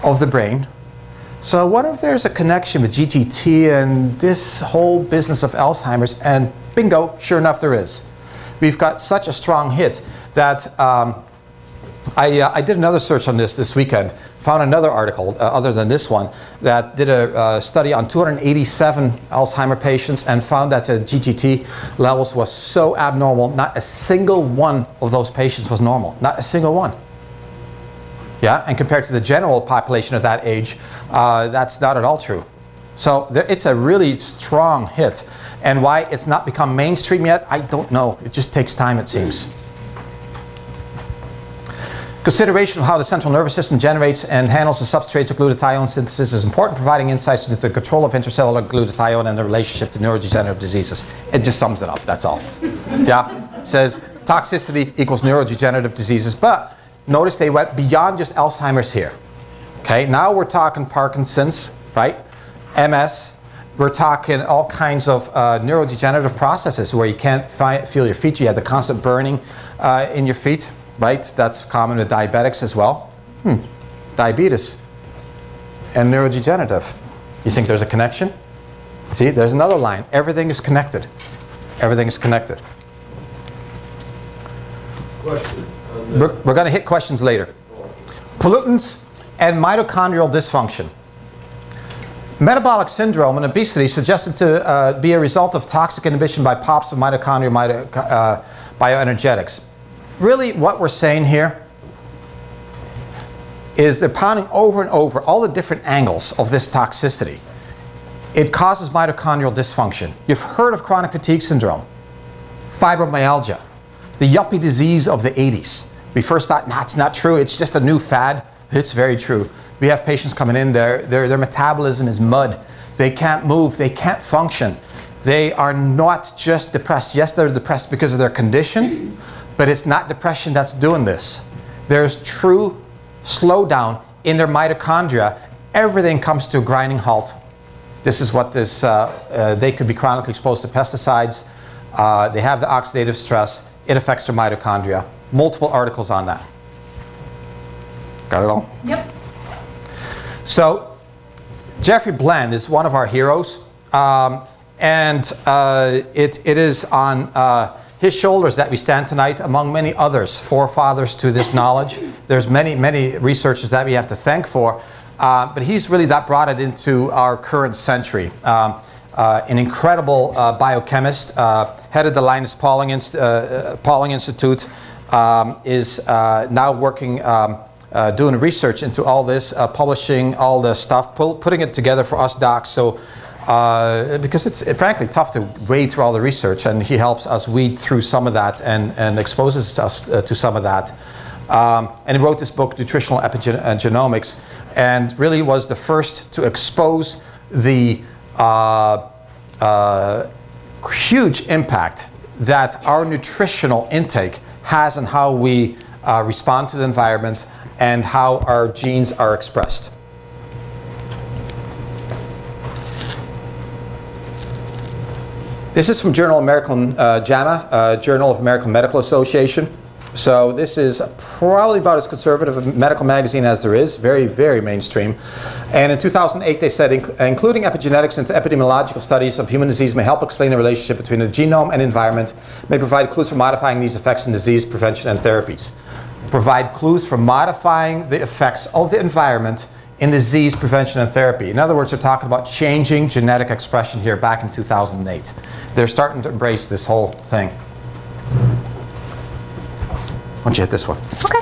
[SPEAKER 1] of the brain. So what if there's a connection with GTT and this whole business of Alzheimer's? And bingo, sure enough there is. We've got such a strong hit that I did another search on this weekend, found another article other than this one that did a study on 287 Alzheimer patients and found that the GTT levels was so abnormal, not a single one of those patients was normal, not a single one. Yeah, and compared to the general population of that age, that's not at all true. So it's a really strong hit. And why it's not become mainstream yet, I don't know. It just takes time, it seems. Consideration of how the central nervous system generates and handles the substrates of glutathione synthesis is important, providing insights into the control of intracellular glutathione and the relationship to neurodegenerative diseases. It just sums it up, that's all. Yeah, it says toxicity equals neurodegenerative diseases, but notice they went beyond just Alzheimer's here. Okay, now we're talking Parkinson's, right? MS. We're talking all kinds of neurodegenerative processes where you can't feel your feet. You have the constant burning in your feet, right? That's common with diabetics as well. Diabetes and neurodegenerative. You think there's a connection? See, there's another line. Everything is connected. Everything is connected.
[SPEAKER 3] Question.
[SPEAKER 1] We're going to hit questions later. Pollutants and mitochondrial dysfunction. Metabolic syndrome and obesity suggested to be a result of toxic inhibition by POPs of mitochondrial bioenergetics. Really, what we're saying here is they're pounding over and over all the different angles of this toxicity. It causes mitochondrial dysfunction. You've heard of chronic fatigue syndrome, fibromyalgia, the yuppie disease of the 80s. We first thought, nah, it's not true, it's just a new fad. It's very true. We have patients coming in, their metabolism is mud. They can't move, they can't function. They are not just depressed. Yes, they're depressed because of their condition, but it's not depression that's doing this. There's true slowdown in their mitochondria. Everything comes to a grinding halt. This is what this, they could be chronically exposed to pesticides. They have the oxidative stress. It affects their mitochondria. Multiple articles on that. Got it all?
[SPEAKER 2] Yep.
[SPEAKER 1] So, Jeffrey Bland is one of our heroes, and it is on his shoulders that we stand tonight, among many others, forefathers to this knowledge. There's many researchers that we have to thank for, but he's really that brought it into our current century. An incredible biochemist, head of the Linus Pauling Institute, is now working doing research into all this, publishing all the stuff, putting it together for us docs. So, because it's frankly tough to wade through all the research, and he helps us weed through some of that and exposes us to some of that. And he wrote this book, Nutritional Epigenomics, and really was the first to expose the huge impact that our nutritional intake has on how we respond to the environment, and how our genes are expressed. This is from Journal of JAMA, Journal of American Medical Association. So this is probably about as conservative a medical magazine as there is, very, very mainstream. And in 2008 they said, including epigenetics into epidemiological studies of human disease may help explain the relationship between the genome and environment, may provide clues for modifying these effects in disease prevention and therapies. Provide clues for modifying the effects of the environment in disease prevention and therapy. In other words, they're talking about changing genetic expression here back in 2008. They're starting to embrace this whole thing. Why don't you hit this one?
[SPEAKER 2] Okay.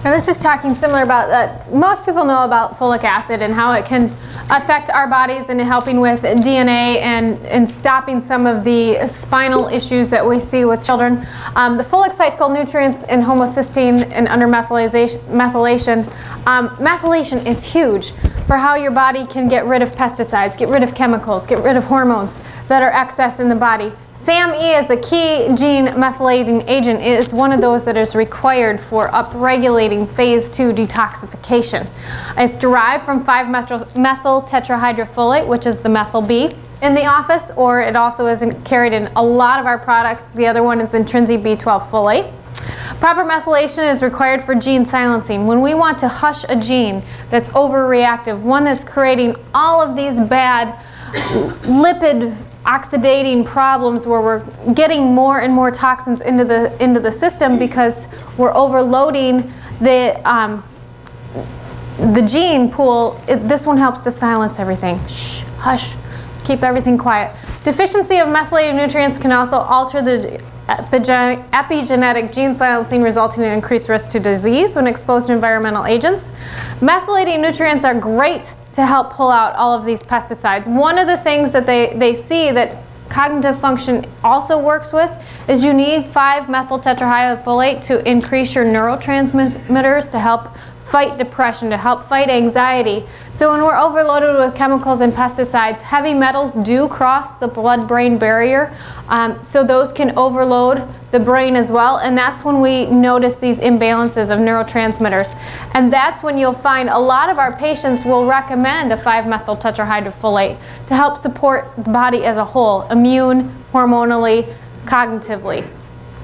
[SPEAKER 2] Now this is talking similar about that. Most people know about folic acid and how it can affect our bodies in helping with DNA and stopping some of the spinal issues that we see with children. The folic cycle nutrients in homocysteine and under methylation. Methylation is huge for how your body can get rid of pesticides, get rid of chemicals, get rid of hormones that are excess in the body. SAMe is a key gene methylating agent. It is one of those that is required for upregulating phase 2 detoxification. It's derived from 5-methyl tetrahydrofolate, which is the methyl B in the office, or it also is carried in a lot of our products. The other one is intrinsic B12 folate. Proper methylation is required for gene silencing. When we want to hush a gene that's overreactive, one that's creating all of these bad lipid oxidating problems where we're getting more and more toxins into the system because we're overloading the gene pool. This one helps to silence everything. Shh, hush, keep everything quiet. Deficiency of methylated nutrients can also alter the epigenetic gene silencing, resulting in increased risk to disease when exposed to environmental agents. Methylating nutrients are great to help pull out all of these pesticides. One of the things that they see that cognitive function also works with is you need 5-methyl tetrahydrofolate to increase your neurotransmitters to help fight depression, to help fight anxiety. So when we're overloaded with chemicals and pesticides, heavy metals do cross the blood-brain barrier, so those can overload the brain as well, and that's when we notice these imbalances of neurotransmitters. And that's when you'll find a lot of our patients will recommend a 5-methyl tetrahydrofolate to help support the body as a whole, immune, hormonally, cognitively.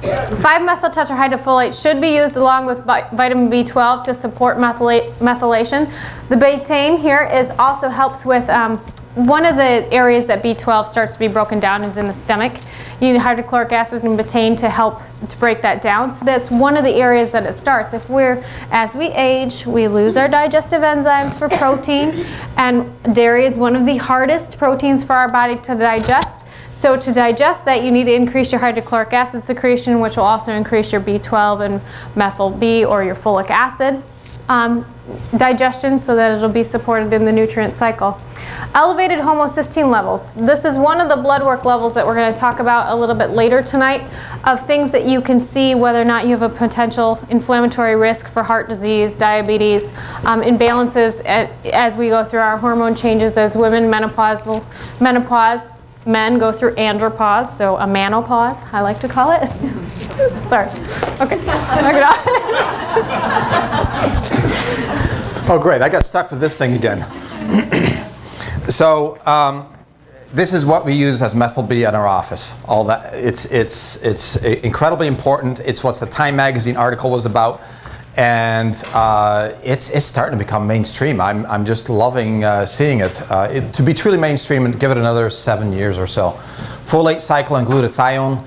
[SPEAKER 2] 5-methyl tetrahydrofolate should be used along with vitamin B12 to support methylation. The betaine here also helps with one of the areas that B12 starts to be broken down is in the stomach. You need hydrochloric acid and betaine to help to break that down. So that's one of the areas that it starts. As we age, we lose our digestive enzymes for protein, and dairy is one of the hardest proteins for our body to digest. So to digest that, you need to increase your hydrochloric acid secretion, which will also increase your B12 and methyl B, or your folic acid digestion, so that it'll be supported in the nutrient cycle. Elevated homocysteine levels. This is one of the blood work levels that we're going to talk about a little bit later tonight, of things that you can see whether or not you have a potential inflammatory risk for heart disease, diabetes, imbalances as we go through our hormone changes as women, menopause, men go through andropause, so a manopause, I like to call it. Sorry. Okay. Knock it off.
[SPEAKER 1] Oh, great. I got stuck with this thing again. So this is what we use as methyl B in our office. All that it's incredibly important. It's what the Time magazine article was about, and it's starting to become mainstream. I'm just loving seeing it. To be truly mainstream, and give it another 7 years or so. Folate cycle and glutathione.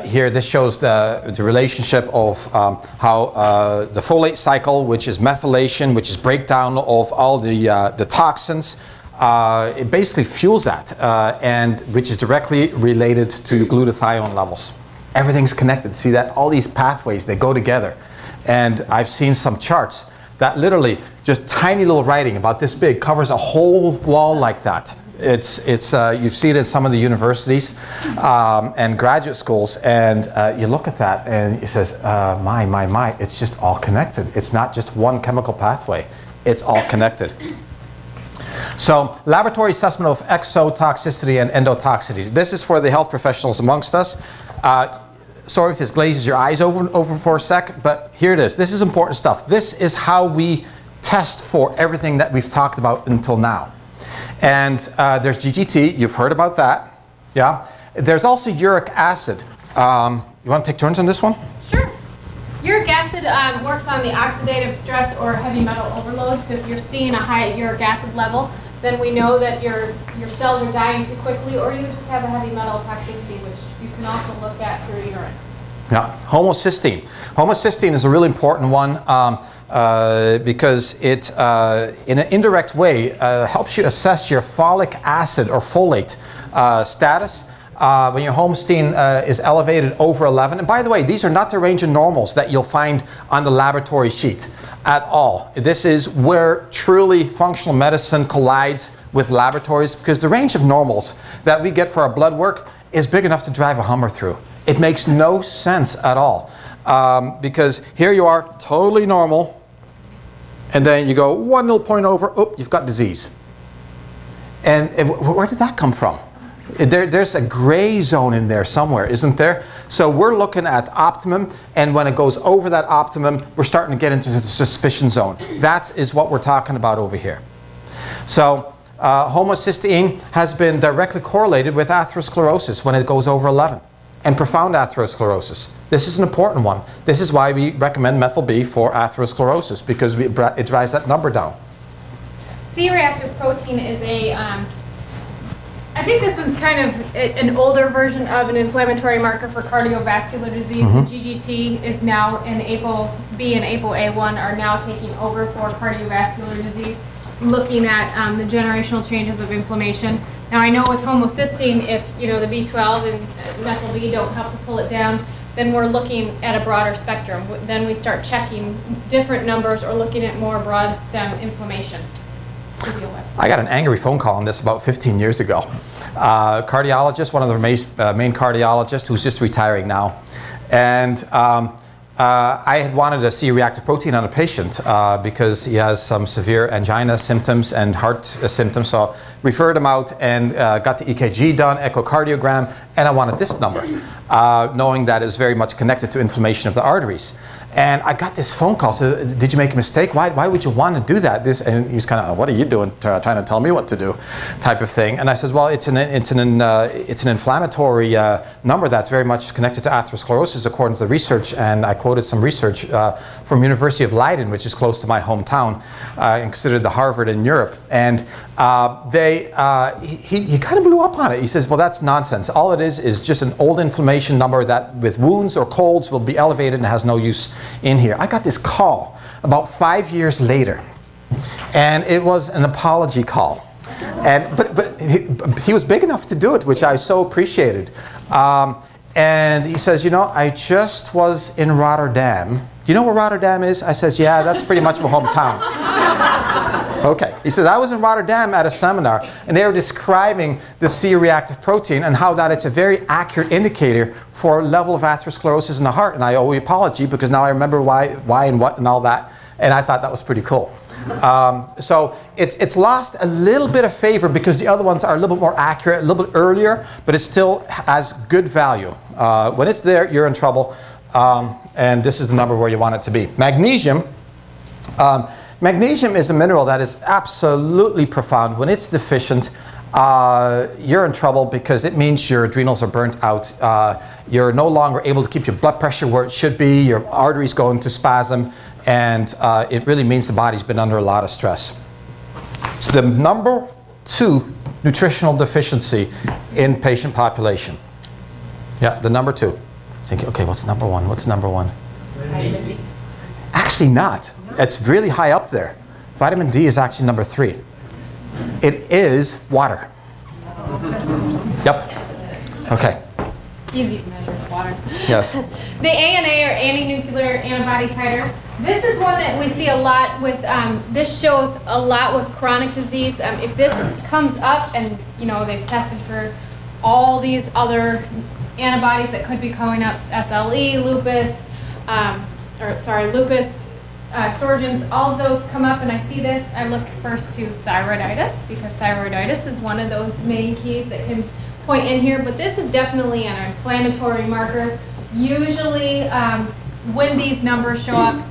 [SPEAKER 1] Here, this shows the relationship of how the folate cycle, which is methylation, which is breakdown of all the toxins, it basically fuels that, and which is directly related to glutathione levels. Everything's connected. See that? All these pathways, they go together. And I've seen some charts that literally just tiny little writing about this big covers a whole wall like that. You see it in some of the universities and graduate schools, and you look at that and it says, my, it's just all connected. It's not just one chemical pathway. It's all connected. So, laboratory assessment of exotoxicity and endotoxicity. This is for the health professionals amongst us. sorry if this glazes your eyes over for a sec, but here it is. This is important stuff. This is how we test for everything that we've talked about until now. And there's GGT, you've heard about that. Yeah. There's also uric acid. You want to take turns on this one?
[SPEAKER 2] Sure. Uric acid works on the oxidative stress or heavy metal overload. So if you're seeing a high uric acid level, then we know that your cells are dying too quickly, or you just have a heavy metal toxicity, which you can also look at through urine.
[SPEAKER 1] Yeah, homocysteine. Homocysteine is a really important one because it, in an indirect way, helps you assess your folic acid or folate status. When your homocysteine is elevated over 11, and by the way, these are not the range of normals that you'll find on the laboratory sheet at all. This is where truly functional medicine collides with laboratories, because the range of normals that we get for our blood work is big enough to drive a Hummer through. It makes no sense at all, because here you are, totally normal, and then you go 1 little point over, oh, you've got disease. And where did that come from? There's a gray zone in there somewhere, isn't there? So we're looking at optimum, and when it goes over that optimum, we're starting to get into the suspicion zone. That is what we're talking about over here. So homocysteine has been directly correlated with atherosclerosis when it goes over 11, and profound atherosclerosis. This is an important one. This is why we recommend methyl B for atherosclerosis, because it drives that number down.
[SPEAKER 2] C-reactive protein is a I think this one's kind of an older version of an inflammatory marker for cardiovascular disease. The GGT is now, and ApoB and ApoA1 are now taking over for cardiovascular disease, looking at the generational changes of inflammation. Now I know with homocysteine, if the B12 and methyl B don't help to pull it down, then we're looking at a broader spectrum. Then we start checking different numbers or looking at more broad stem inflammation to deal with.
[SPEAKER 1] I got an angry phone call on this about 15 years ago. Cardiologist, one of the main cardiologists who's just retiring now. And I had wanted to see reactive protein on a patient because he has some severe angina symptoms and heart symptoms. So referred him out and got the EKG done, echocardiogram, and I wanted this number, knowing that it's very much connected to inflammation of the arteries. And I got this phone call, so did you make a mistake? Why would you want to do that? And he's kind of, what are you doing, trying to tell me what to do, type of thing. And I said, well, it's an inflammatory number that's very much connected to atherosclerosis according to the research. And I quoted some research from University of Leiden, which is close to my hometown, and considered the Harvard in Europe. And he kind of blew up on it. He says, well, that's nonsense. All it is just an old inflammation number that with wounds or colds will be elevated and has no use in here. I got this call about 5 years later, and it was an apology call. And but he was big enough to do it, which I so appreciated. And he says, I just was in Rotterdam. You know where Rotterdam is? I says, yeah, that's pretty much my hometown. Okay. He says, I was in Rotterdam at a seminar, and they were describing the C-reactive protein and how that it's a very accurate indicator for level of atherosclerosis in the heart. And I owe you an apology because now I remember why and what and all that. And I thought that was pretty cool. So it's lost a little bit of favor because the other ones are a little bit more accurate, a little bit earlier, but it still has good value. When it's there, you're in trouble. And this is the number where you want it to be. Magnesium. Magnesium is a mineral that is absolutely profound. When it's deficient, you're in trouble because it means your adrenals are burnt out. You're no longer able to keep your blood pressure where it should be. Your arteries go into spasm. And it really means the body's been under a lot of stress. It's the number 2 nutritional deficiency in patient population. Yeah, the number 2. Thinking, okay, what's number 1? What's number 1?
[SPEAKER 2] Vitamin D.
[SPEAKER 1] Actually not. It's really high up there. Vitamin D is actually number 3. It is water. Yep. Okay.
[SPEAKER 2] Easy to measure water.
[SPEAKER 1] Yes.
[SPEAKER 2] The ANA, or anti-nuclear antibody titer, this is one that we see a lot with, this shows a lot with chronic disease. If this comes up and, they've tested for all these other antibodies that could be coming up, SLE, lupus, lupus, Sjögren's, all of those come up and I see this, I look first to thyroiditis, because thyroiditis is one of those main keys that can point in here, but this is definitely an inflammatory marker. Usually, when these numbers show up,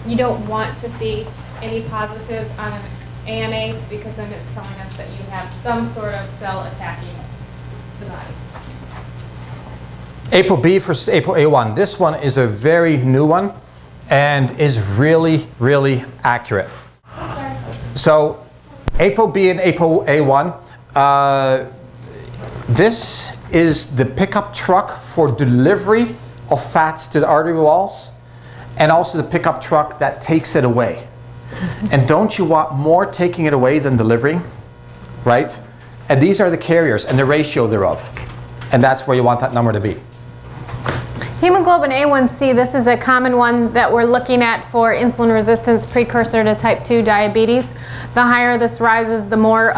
[SPEAKER 2] you don't want to see any positives on an ANA because then it's telling us that you have some sort of cell attacking the body.
[SPEAKER 1] ApoB versus ApoA1. This one is a very new one and is really, really accurate. So ApoB and ApoA1, this is the pickup truck for delivery of fats to the artery walls and also the pickup truck that takes it away. And don't you want more taking it away than delivering, right? And these are the carriers and the ratio thereof. And that's where you want that number to be.
[SPEAKER 2] Hemoglobin A1C, this is a common one that we're looking at for insulin resistance precursor to type 2 diabetes. The higher this rises, the more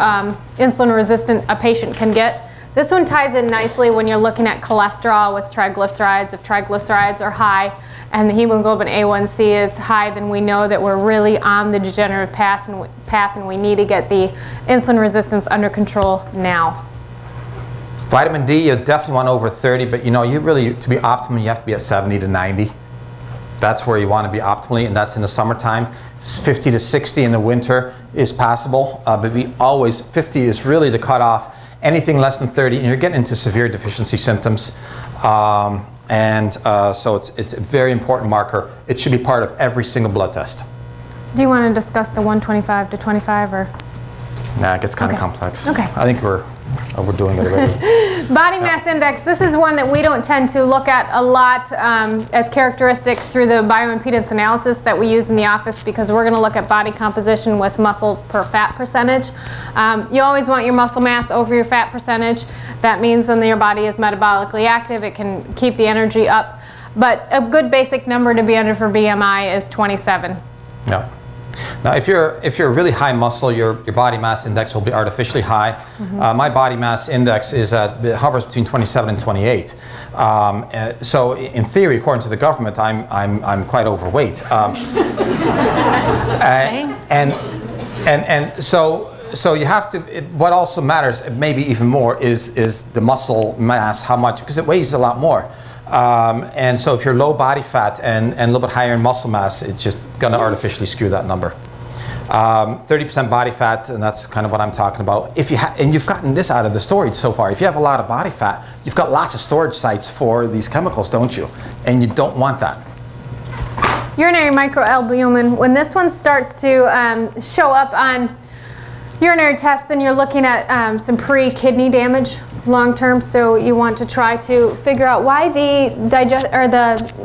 [SPEAKER 2] insulin resistant a patient can get. This one ties in nicely when you're looking at cholesterol with triglycerides. If triglycerides are high and the hemoglobin A1C is high, then we know that we're really on the degenerative path and we need to get the insulin resistance under control now.
[SPEAKER 1] Vitamin D, you definitely want over 30, but you know, you really, to be optimal, you have to be at 70 to 90. That's where you want to be optimally, and that's in the summertime. 50 to 60 in the winter is possible, but we always, 50 is really the cutoff. Anything less than 30, and you're getting into severe deficiency symptoms. So it's a very important marker. It should be part of every single blood test.
[SPEAKER 2] Do you want to discuss the 125 to 25 or?
[SPEAKER 1] Nah, it gets kind of complex.
[SPEAKER 2] Okay.
[SPEAKER 1] I think we're overdoing it already.
[SPEAKER 2] Body mass index, this is one that we don't tend to look at a lot as characteristics through the bioimpedance analysis that we use in the office because we're going to look at body composition with muscle per fat percentage. You always want your muscle mass over your fat percentage. That means then your body is metabolically active. It can keep the energy up. But a good basic number to be under for BMI is 27.
[SPEAKER 1] Yeah. Now, if you're really high muscle, your body mass index will be artificially high. Mm-hmm. My body mass index is it hovers between 27 and 28. So, in theory, according to the government, I'm quite overweight. So you have to. What also matters, maybe even more, is the muscle mass. How much? Because it weighs a lot more. And so if you're low body fat and a little bit higher in muscle mass, it's just going to artificially skew that number. 30% body fat, and that's kind of what I'm talking about. And you've gotten this out of the storage so far. If you have a lot of body fat, you've got lots of storage sites for these chemicals, don't you? And you don't want that.
[SPEAKER 2] Urinary microalbumin, when this one starts to show up on urinary tests, then you're looking at some pre-kidney damage long term, so you want to try to figure out why the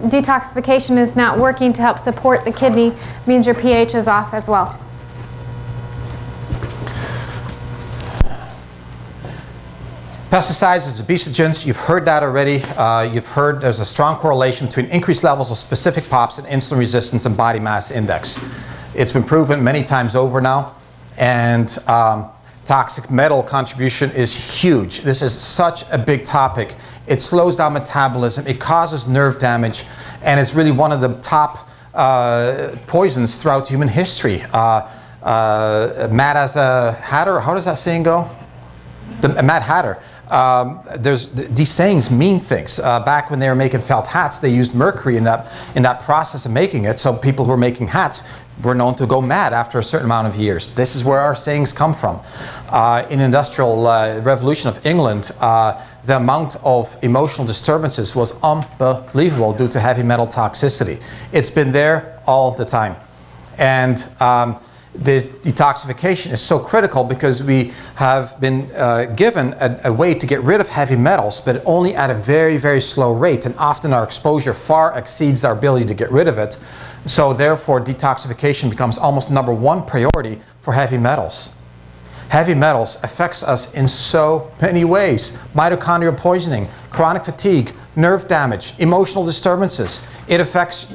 [SPEAKER 2] detoxification is not working to help support the kidney. It means your pH is off as well.
[SPEAKER 1] Pesticides, obesogens, you've heard that already. You've heard there's a strong correlation between increased levels of specific POPs and insulin resistance and body mass index. It's been proven many times over now. And toxic metal contribution is huge. This is such a big topic. It slows down metabolism, it causes nerve damage, and it's really one of the top poisons throughout human history. Mad as a hatter, how does that saying go? The Mad Hatter. These sayings mean things. Back when they were making felt hats, they used mercury in that process of making it. So people who were making hats were known to go mad after a certain amount of years. This is where our sayings come from. In the Industrial Revolution of England, the amount of emotional disturbances was unbelievable due to heavy metal toxicity. It's been there all the time. And the detoxification is so critical because we have been given a way to get rid of heavy metals, but only at a very, very slow rate. And often our exposure far exceeds our ability to get rid of it. So therefore, detoxification becomes almost #1 priority for heavy metals. Heavy metals affects us in so many ways. Mitochondrial poisoning, chronic fatigue, nerve damage, emotional disturbances. It affects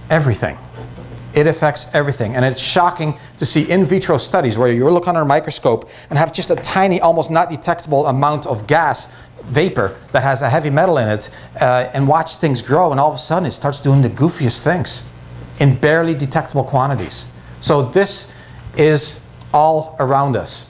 [SPEAKER 1] everything. It affects everything, and it's shocking to see in vitro studies where you look under a microscope and have just a tiny, almost not detectable amount of gas, vapor, that has a heavy metal in it, and watch things grow, and all of a sudden it starts doing the goofiest things in barely detectable quantities. So this is all around us.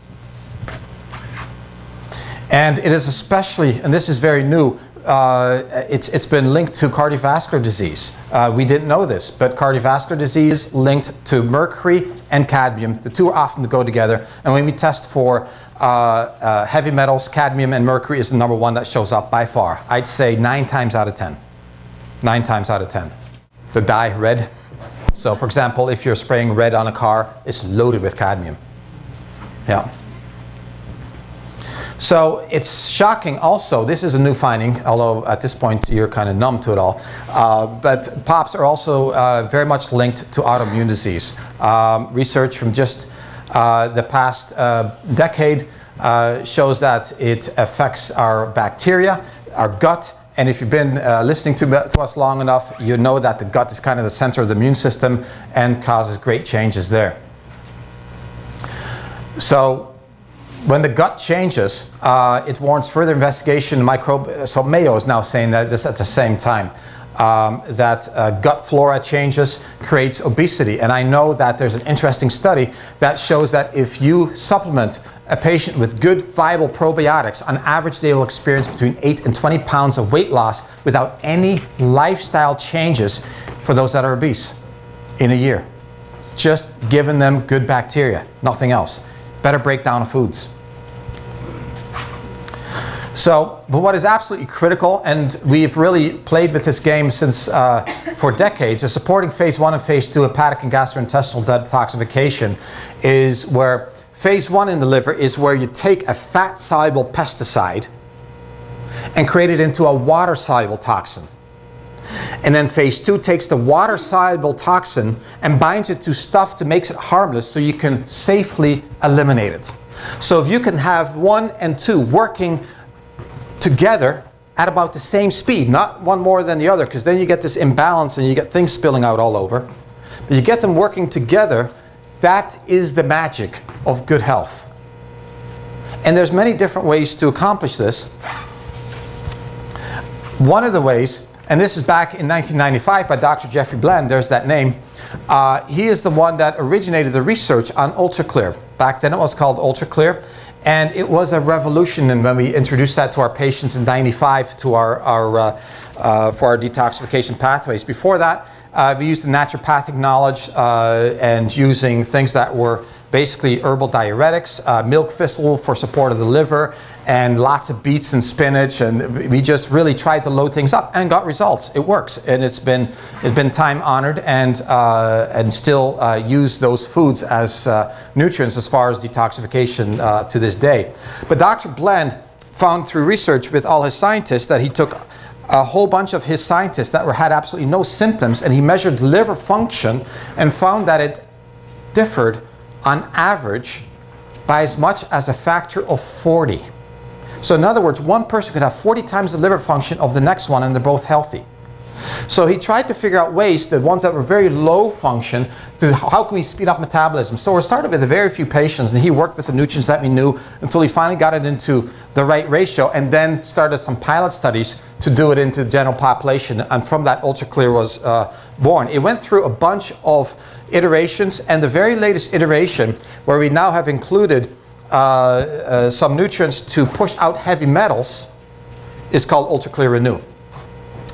[SPEAKER 1] And it is especially, and this is very new, it's been linked to cardiovascular disease. We didn't know this, but cardiovascular disease linked to mercury and cadmium. The two often go together. And when we test for heavy metals, cadmium and mercury is the number one that shows up by far. I'd say 9 times out of 10. 9 times out of 10. The dye red. So for example, if you're spraying red on a car, it's loaded with cadmium. Yeah. So it's shocking also, this is a new finding, although at this point you're kind of numb to it all, but POPs are also very much linked to autoimmune disease. Research from just the past decade shows that it affects our bacteria, our gut, and if you've been listening to us long enough, you know that the gut is kind of the center of the immune system and causes great changes there. So when the gut changes, it warrants further investigation. So Mayo is now saying that this at the same time, that gut flora changes creates obesity. And I know that there's an interesting study that shows that if you supplement a patient with good viable probiotics, on average they will experience between 8 and 20 pounds of weight loss without any lifestyle changes for those that are obese in a year. Just giving them good bacteria, nothing else. Better breakdown of foods. So, but what is absolutely critical, and we've really played with this game since for decades, is supporting phase 1 and phase 2 hepatic and gastrointestinal detoxification, is where phase 1 in the liver is where you take a fat-soluble pesticide and create it into a water-soluble toxin. And then phase 2 takes the water-soluble toxin and binds it to stuff that makes it harmless so you can safely eliminate it. So if you can have 1 and 2 working together at about the same speed, not one more than the other, because then you get this imbalance and you get things spilling out all over. But you get them working together, that is the magic of good health. And there's many different ways to accomplish this. One of the ways, and this is back in 1995 by Dr. Jeffrey Bland, there's that name. He is the one that originated the research on UltraClear. Back then it was called UltraClear. And it was a revolution, and when we introduced that to our patients in '95 to for our detoxification pathways. Before that, we used the naturopathic knowledge and using things that were basically herbal diuretics, milk thistle for support of the liver, and lots of beets and spinach, and we just really tried to load things up and got results. It works, and it's been time honored, and still use those foods as nutrients as far as detoxification to this day. But Dr. Bland found through research with all his scientists that he took a whole bunch of his scientists that had absolutely no symptoms, and he measured liver function and found that it differed on average by as much as a factor of 40. So in other words, one person could have 40 times the liver function of the next one, and they're both healthy. So he tried to figure out ways, the ones that were very low function, to how can we speed up metabolism. So we started with a very few patients, and he worked with the nutrients that we knew until he finally got it into the right ratio, and then started some pilot studies to do it into the general population, and from that UltraClear was born. It went through a bunch of iterations, and the very latest iteration, where we now have included some nutrients to push out heavy metals, is called UltraClear Renew.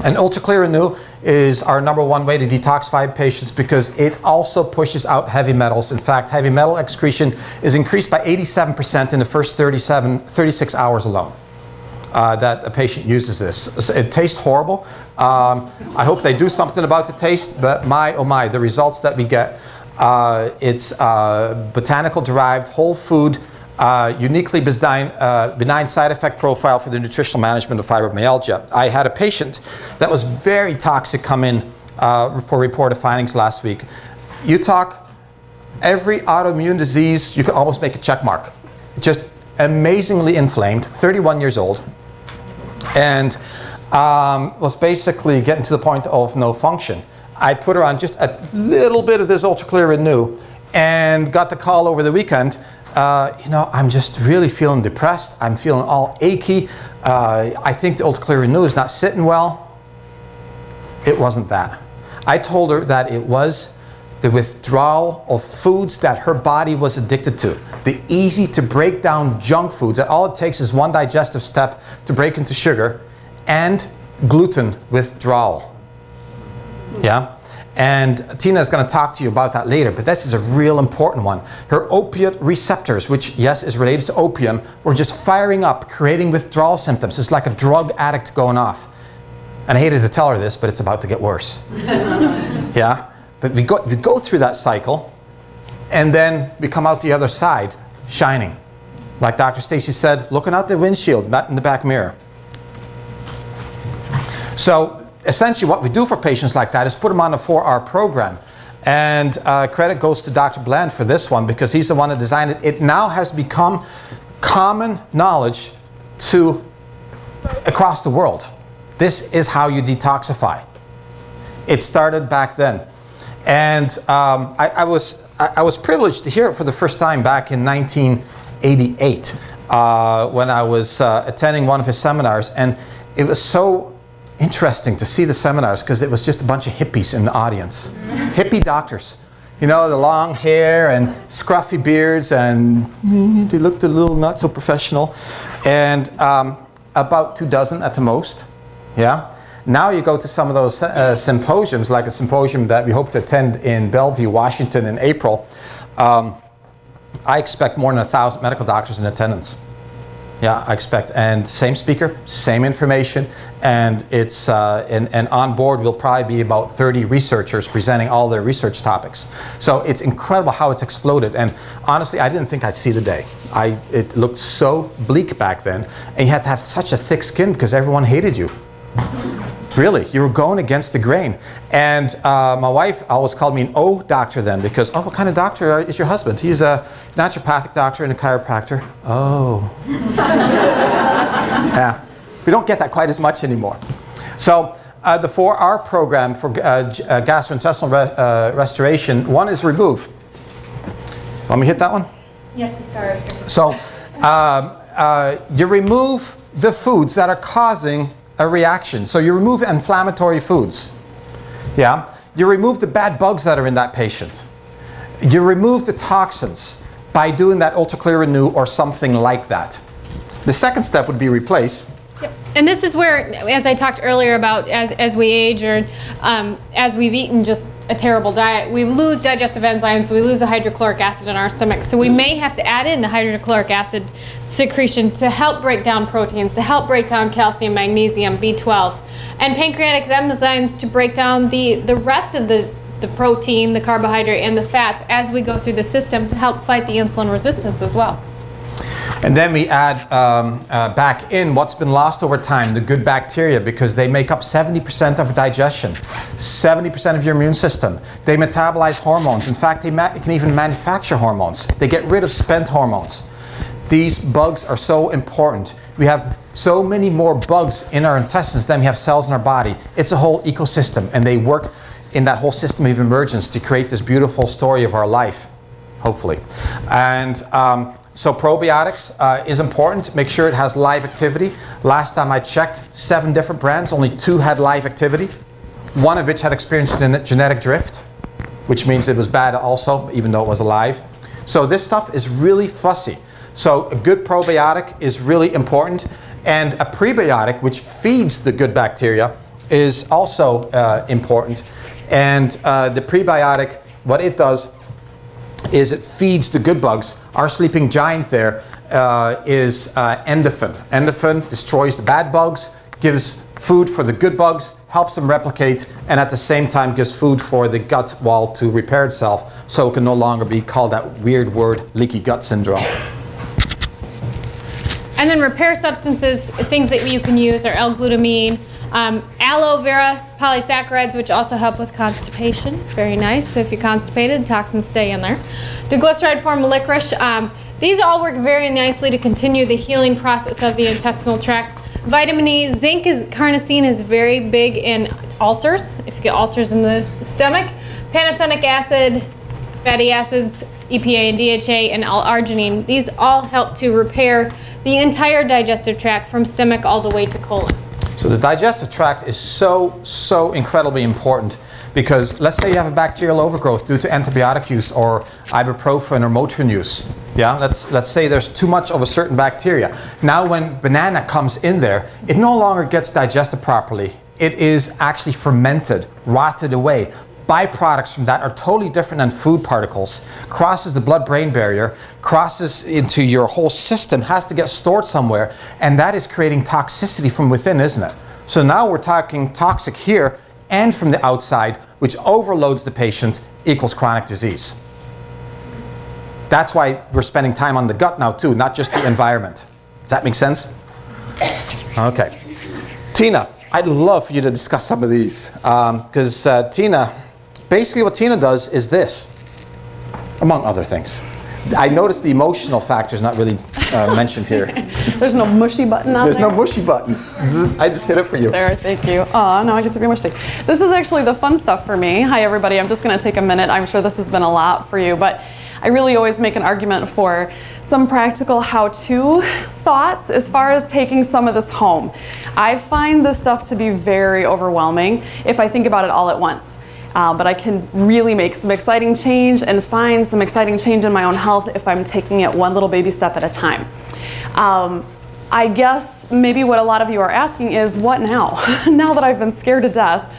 [SPEAKER 1] And UltraClear Renew is our #1 way to detoxify patients because it also pushes out heavy metals. In fact, heavy metal excretion is increased by 87% in the first 36 hours alone that a patient uses this. It tastes horrible. I hope they do something about the taste, but my oh my, the results that we get. It's botanical derived, whole food, uniquely benign side effect profile for the nutritional management of fibromyalgia. I had a patient that was very toxic come in for reported findings last week. You talk every autoimmune disease, you could almost make a check mark. Just amazingly inflamed, 31 years old, and was basically getting to the point of no function. I put her on just a little bit of this UltraClear Renew and got the call over the weekend. You know, I'm just really feeling depressed. I'm feeling all achy. I think the UltraClear Renew is not sitting well. It wasn't that. I told her that it was the withdrawal of foods that her body was addicted to. The easy to break down junk foods. That all it takes is one digestive step to break into sugar. and gluten withdrawal. Yeah? And Tina is going to talk to you about that later, but this is a real important one. Her opiate receptors, which, yes, is related to opium, were just firing up, creating withdrawal symptoms. It's like a drug addict going off. And I hated to tell her this, but it's about to get worse. Yeah? But we go through that cycle, and then we come out the other side shining. Like Dr. Stacey said, looking out the windshield, not in the back mirror. So essentially what we do for patients like that is put them on a 4-hour program. And credit goes to Dr. Bland for this one, because he's the one that designed it. It now has become common knowledge across the world. This is how you detoxify. It started back then. And I was privileged to hear it for the first time back in 1988 when I was attending one of his seminars. And it was so interesting to see the seminars, because it was just a bunch of hippies in the audience. Hippie doctors. You know, the long hair and scruffy beards, and they looked a little not so professional. And about 24 at the most. Yeah. Now you go to some of those symposiums, like a symposium that we hope to attend in Bellevue, Washington in April. I expect more than 1,000 medical doctors in attendance. Yeah, I expect, and same speaker, same information, and it's and on board will probably be about 30 researchers presenting all their research topics. So it's incredible how it's exploded, and honestly, I didn't think I'd see the day. It looked so bleak back then, and you had to have such a thick skin because everyone hated you. Really, you were going against the grain. And my wife always called me an O doctor then, because, oh, what kind of doctor is your husband? He's a naturopathic doctor and a chiropractor. Oh. Yeah, we don't get that quite as much anymore. So the 4-hour program for gastrointestinal restoration, one is remove. Want me to hit that one?
[SPEAKER 2] Yes, please, sorry.
[SPEAKER 1] So you remove the foods that are causing a reaction. So you remove inflammatory foods. Yeah. You remove the bad bugs that are in that patient. You remove the toxins by doing that ultra clear renew or something like that. The second step would be replace.
[SPEAKER 2] Yep. And this is where, as I talked earlier about as we age, or as we've eaten just a terrible diet, we lose digestive enzymes, we lose the hydrochloric acid in our stomach. So we may have to add in the hydrochloric acid secretion to help break down proteins, to help break down calcium, magnesium, B12, and pancreatic enzymes to break down the rest of the protein, the carbohydrate, and the fats as we go through the system to help fight the insulin resistance as well.
[SPEAKER 1] And then we add back in what's been lost over time, the good bacteria, because they make up 70% of digestion, 70% of your immune system. They metabolize hormones. In fact, they can even manufacture hormones. They get rid of spent hormones. These bugs are so important. We have so many more bugs in our intestines than we have cells in our body. It's a whole ecosystem, and they work in that whole system of emergence to create this beautiful story of our life, hopefully. And so probiotics is important. Make sure it has live activity. Last time I checked, 7 different brands, only 2 had live activity. One of which had experienced genetic drift, which means it was bad also, even though it was alive. So this stuff is really fussy. So a good probiotic is really important. And a prebiotic, which feeds the good bacteria, is also important. And the prebiotic, what it does is it feeds the good bugs. Our sleeping giant there is endorphin. Endorphin destroys the bad bugs, gives food for the good bugs, helps them replicate, and at the same time gives food for the gut wall to repair itself, so it can no longer be called that weird word, leaky gut syndrome.
[SPEAKER 2] And then repair substances, things that you can use are L-glutamine, aloe vera polysaccharides, which also help with constipation. Very nice. So if you're constipated, toxins stay in there. The glyceride form of licorice. These all work very nicely to continue the healing process of the intestinal tract. Vitamin E, zinc, carnosine is very big in ulcers, if you get ulcers in the stomach. Pantothenic acid, fatty acids, EPA and DHA, and L-arginine. These all help to repair the entire digestive tract from stomach all the way to colon.
[SPEAKER 1] So the digestive tract is so incredibly important, because let's say you have a bacterial overgrowth due to antibiotic use or ibuprofen or Motrin use. Yeah, let's say there's too much of a certain bacteria. Now when banana comes in there, it no longer gets digested properly. It is actually fermented, rotted away. Byproducts from that are totally different than food particles. Crosses the blood-brain barrier, crosses into your whole system, has to get stored somewhere, and that is creating toxicity from within, isn't it? So now we're talking toxic here and from the outside, which overloads the patient, equals chronic disease. That's why we're spending time on the gut now too, not just the environment. Does that make sense? Okay. Tina, I'd love for you to discuss some of these, because Tina, basically what Tina does is this, among other things. I noticed the emotional factor is not really mentioned here.
[SPEAKER 3] There's no mushy button on there?
[SPEAKER 1] There's no mushy button. I just hit it for you.
[SPEAKER 3] There, thank you. Oh, now I get to be mushy. This is actually the fun stuff for me. Hi everybody, I'm just going to take a minute. I'm sure this has been a lot for you, but I really always make an argument for some practical how-to thoughts as far as taking some of this home. I find this stuff to be very overwhelming if I think about it all at once. But I can really make some exciting change and find some exciting change in my own health if I'm taking it one little baby step at a time. I guess maybe what a lot of you are asking is, what now? Now that I've been scared to death,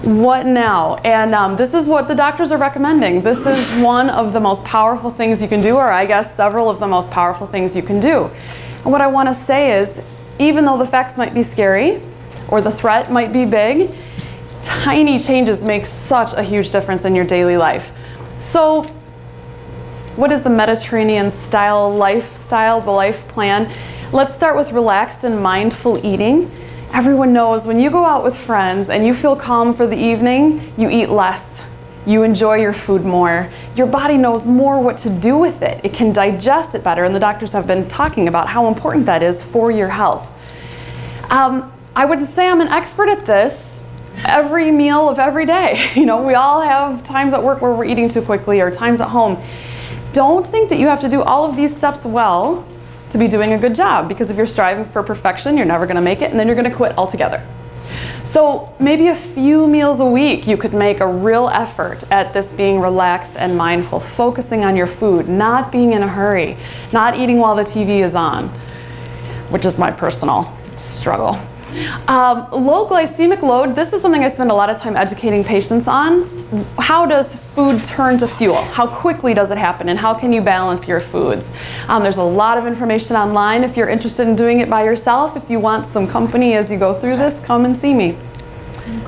[SPEAKER 3] what now? And this is what the doctors are recommending. This is one of the most powerful things you can do, or I guess several of the most powerful things you can do. And what I want to say is, even though the facts might be scary, or the threat might be big, tiny changes make such a huge difference in your daily life. So what is the Mediterranean style lifestyle, the life plan? Let's start with relaxed and mindful eating. Everyone knows when you go out with friends and you feel calm for the evening, you eat less. You enjoy your food more. Your body knows more what to do with it. It can digest it better, and the doctors have been talking about how important that is for your health. I wouldn't say I'm an expert at this every meal of every day. You know, we all have times at work where we're eating too quickly, or times at home. Don't think that you have to do all of these steps well to be doing a good job, because if you're striving for perfection, you're never going to make it, and then you're going to quit altogether. So maybe a few meals a week you could make a real effort at this being relaxed and mindful, focusing on your food, not being in a hurry, not eating while the TV is on, which is my personal struggle. Low glycemic load, this is something I spend a lot of time educating patients on. How does food turn to fuel? How quickly does it happen, and how can you balance your foods? There's a lot of information online if you're interested in doing it by yourself. If you want some company as you go through this, come and see me.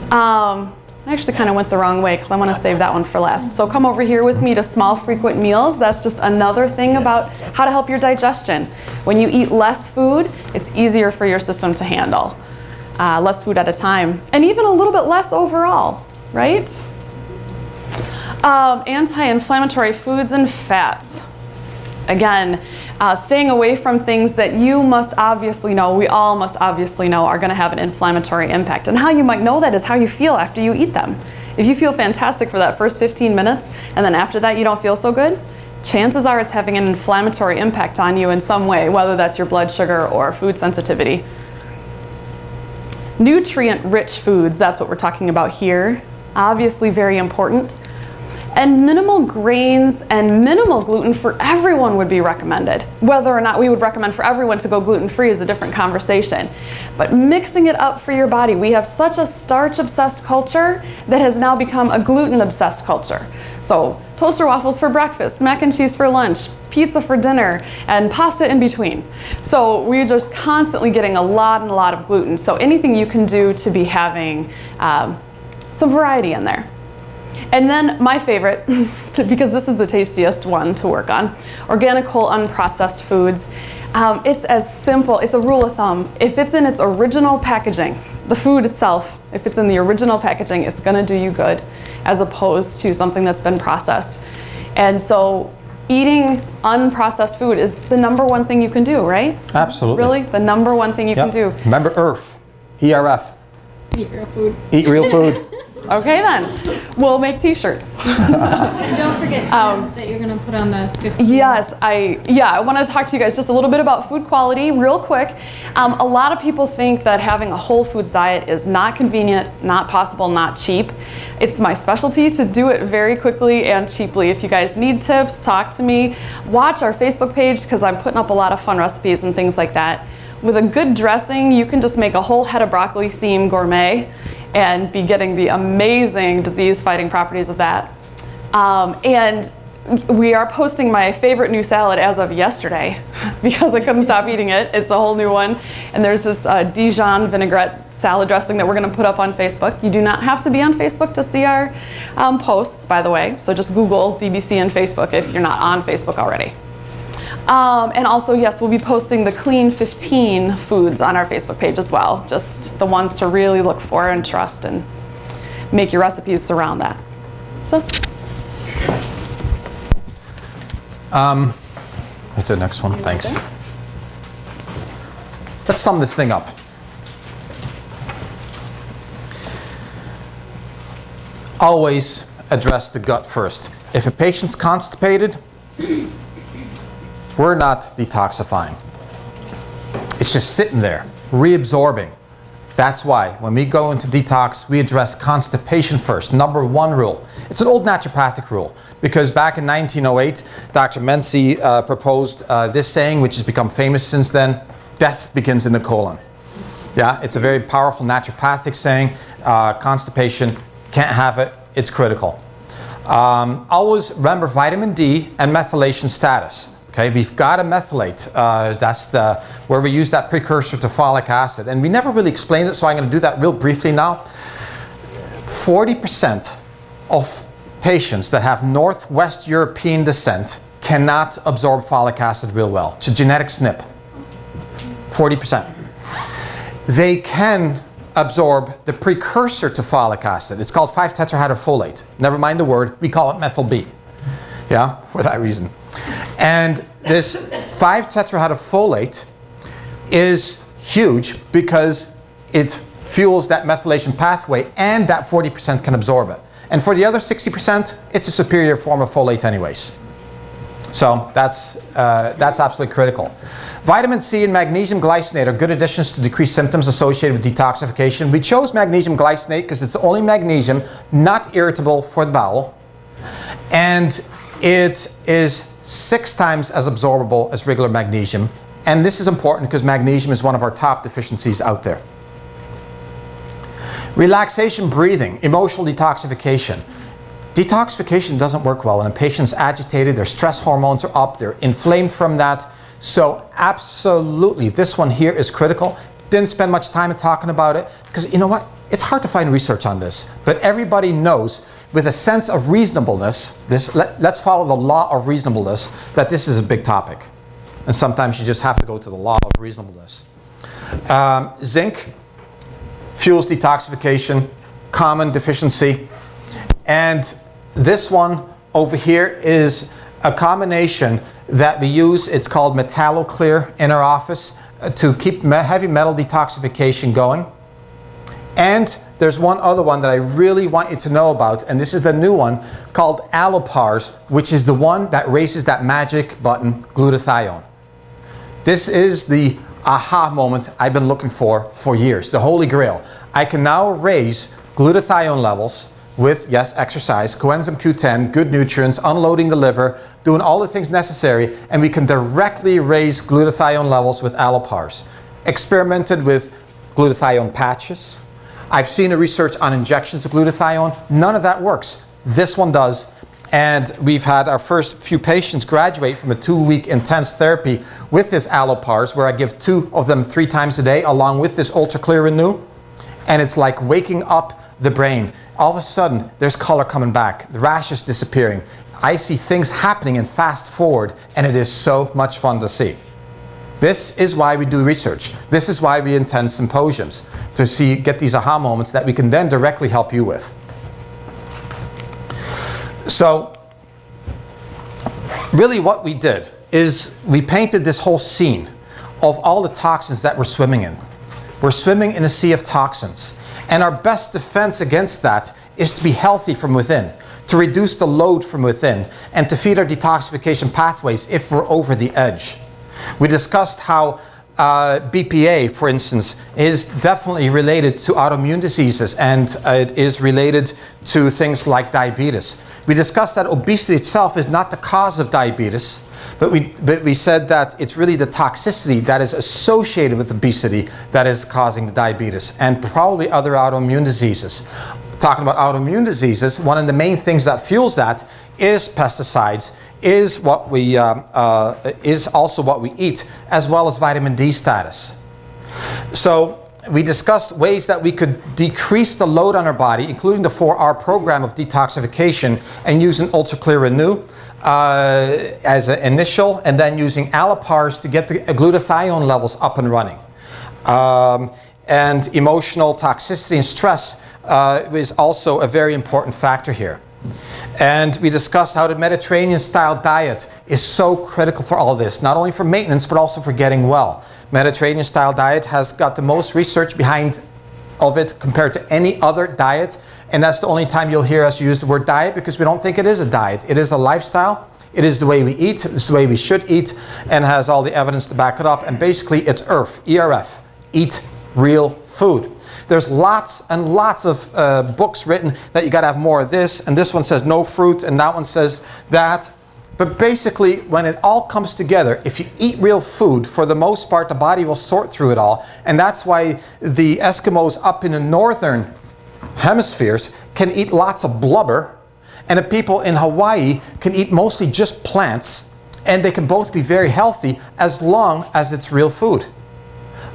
[SPEAKER 3] I actually kind of went the wrong way because I want to save that one for last. So come over here with me to small frequent meals. That's just another thing about how to help your digestion. When you eat less food, it's easier for your system to handle. Less food at a time, and even a little bit less overall, right? Anti-inflammatory foods and fats. Again, staying away from things that you must obviously know, we all must obviously know, are going to have an inflammatory impact. And how you might know that is how you feel after you eat them. If you feel fantastic for that first 15 minutes, and then after that you don't feel so good, chances are it's having an inflammatory impact on you in some way, whether that's your blood sugar or food sensitivity. Nutrient-rich foods, that's what we're talking about here. Obviously very important. And minimal grains and minimal gluten for everyone would be recommended. Whether or not we would recommend for everyone to go gluten-free is a different conversation. But mixing it up for your body. We have such a starch-obsessed culture that has now become a gluten-obsessed culture. So toaster waffles for breakfast, mac and cheese for lunch, pizza for dinner, and pasta in between. So we're just constantly getting a lot of gluten. So anything you can do to be having some variety in there. And then my favorite, because this is the tastiest one to work on, organic whole unprocessed foods. It's as simple, it's a rule of thumb. If it's in its original packaging, the food itself, if it's in the original packaging, it's gonna do you good, as opposed to something that's been processed. And so eating unprocessed food is the #1 thing you can do, right?
[SPEAKER 1] Absolutely.
[SPEAKER 3] Really? The #1 thing you can do.
[SPEAKER 1] Remember ERF. ERF.
[SPEAKER 2] Eat real food.
[SPEAKER 1] Eat real food.
[SPEAKER 3] Okay then, we'll make t-shirts.
[SPEAKER 2] And don't forget that you're going to put on the 15.
[SPEAKER 3] Yes, I want to talk to you guys just a little bit about food quality real quick. A lot of people think that having a whole foods diet is not convenient, not possible, not cheap. It's my specialty to do it very quickly and cheaply. If you guys need tips, talk to me. Watch our Facebook page because I'm putting up a lot of fun recipes and things like that. With a good dressing, you can just make a whole head of broccoli steam gourmet and be getting the amazing disease-fighting properties of that. And we are posting my favorite new salad as of yesterday because I couldn't stop eating it. It's a whole new one. And there's this Dijon vinaigrette salad dressing that we're going to put up on Facebook. You do not have to be on Facebook to see our posts, by the way. So just Google DBC and Facebook if you're not on Facebook already. And also, yes, we'll be posting the Clean 15 foods on our Facebook page as well. Just the ones to really look for and trust and make your recipes surround that. So.
[SPEAKER 1] What's the next one? Thanks. Let's sum this thing up. Always address the gut first. If a patient's constipated, we're not detoxifying. It's just sitting there, reabsorbing. That's why when we go into detox, we address constipation first. Number one rule. It's an old naturopathic rule because back in 1908, Dr. Mency proposed this saying, which has become famous since then: death begins in the colon. Yeah, it's a very powerful naturopathic saying. Constipation, can't have it, it's critical. Always remember vitamin D and methylation status. Okay, we've got to methylate. That's where we use that precursor to folic acid. And we never really explained it, so I'm going to do that real briefly now. 40% of patients that have Northwest European descent cannot absorb folic acid real well. It's a genetic SNP. 40%. They can absorb the precursor to folic acid. It's called 5-tetrahydrofolate. Never mind the word, we call it methyl B. Yeah, for that reason. And this 5-tetrahydrofolate is huge because it fuels that methylation pathway, and that 40% can absorb it. And for the other 60%, it's a superior form of folate anyways. So that's absolutely critical. Vitamin C and magnesium glycinate are good additions to decrease symptoms associated with detoxification. We chose magnesium glycinate because it's the only magnesium not irritable for the bowel. And it is 6 times as absorbable as regular magnesium. And this is important because magnesium is one of our top deficiencies out there. Relaxation, breathing, emotional detoxification. Detoxification doesn't work well when a patient's agitated, their stress hormones are up, they're inflamed from that. So absolutely, this one here is critical. Didn't spend much time talking about it because you know what? It's hard to find research on this, but everybody knows with a sense of reasonableness, let's follow the law of reasonableness, that this is a big topic. And sometimes you just have to go to the law of reasonableness. Zinc fuels detoxification, common deficiency. And this one over here is a combination that we use. It's called Metalloclear in our office to keep heavy metal detoxification going. And there's one other one that I really want you to know about, and this is the new one called Allopars, which is the one that raises that magic button, glutathione. This is the aha moment I've been looking for years, the holy grail. I can now raise glutathione levels with, yes, exercise, coenzyme Q10, good nutrients, unloading the liver, doing all the things necessary, and we can directly raise glutathione levels with Allopars. Experimented with glutathione patches. I've seen the research on injections of glutathione. None of that works. This one does. And we've had our first few patients graduate from a 2-week intense therapy with this Allopars, where I give 2 of them 3 times a day, along with this Ultra Clear Renew. And it's like waking up the brain. All of a sudden, there's color coming back. The rash is disappearing. I see things happening in fast forward, and it is so much fun to see. This is why we do research. This is why we attend symposiums, to get these aha moments that we can then directly help you with. So, really what we did is we painted this whole scene of all the toxins that we're swimming in. We're swimming in a sea of toxins. And our best defense against that is to be healthy from within, to reduce the load from within, and to feed our detoxification pathways if we're over the edge. We discussed how BPA, for instance, is definitely related to autoimmune diseases, and it is related to things like diabetes. We discussed that obesity itself is not the cause of diabetes, but we said that it's really the toxicity that is associated with obesity that is causing the diabetes, and probably other autoimmune diseases. Talking about autoimmune diseases, one of the main things that fuels that is pesticides, is what we is also what we eat, as well as vitamin D status. So we discussed ways that we could decrease the load on our body, including the 4R program of detoxification, and using Ultra Clear Renew as an initial, and then using Allopars to get the glutathione levels up and running. And emotional toxicity and stress is also a very important factor here. And we discussed how the Mediterranean style diet is so critical for all this, not only for maintenance but also for getting well. Mediterranean style diet has got the most research behind of it compared to any other diet, and that's the only time you'll hear us use the word diet, because we don't think it is a diet. It is a lifestyle. It is the way we eat, it's the way we should eat, and has all the evidence to back it up. And basically it's ERF, E-R-F, eat real food. There's lots and lots of books written that you gotta have more of this, and this one says no fruit, and that one says that. But basically, when it all comes together, if you eat real food, for the most part, the body will sort through it all. And that's why the Eskimos up in the northern hemispheres can eat lots of blubber, and the people in Hawaii can eat mostly just plants, and they can both be very healthy as long as it's real food.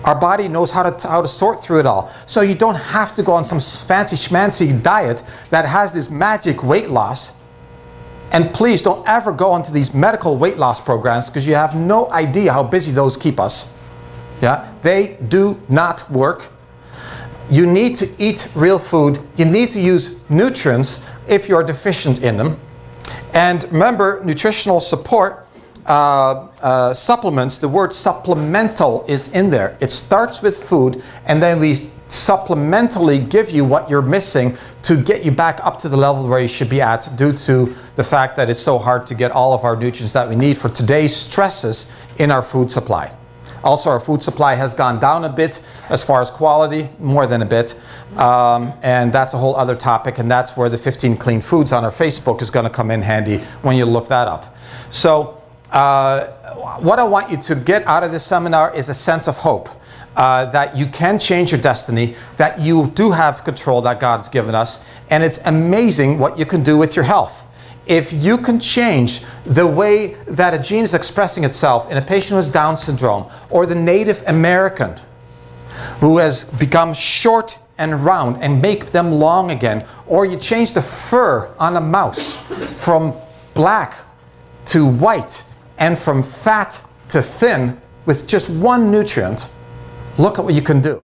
[SPEAKER 1] Our body knows how to sort through it all. So you don't have to go on some fancy schmancy diet that has this magic weight loss. And please don't ever go onto these medical weight loss programs, because you have no idea how busy those keep us. Yeah, they do not work. You need to eat real food. You need to use nutrients if you're deficient in them. And remember, nutritional support supplements, the word supplemental is in there. It starts with food, and then we supplementally give you what you're missing to get you back up to the level where you should be at, due to the fact that it's so hard to get all of our nutrients that we need for today's stresses in our food supply. Also, our food supply has gone down a bit as far as quality, more than a bit, and that's a whole other topic, and that's where the 15 Clean Foods on our Facebook is going to come in handy when you look that up. So what I want you to get out of this seminar is a sense of hope, that you can change your destiny, that you do have control that God has given us, and it's amazing what you can do with your health. If you can change the way that a gene is expressing itself in a patient who has Down syndrome, or the Native American who has become short and round, and make them long again, or you change the fur on a mouse from black to white, and from fat to thin with just one nutrient, look at what you can do.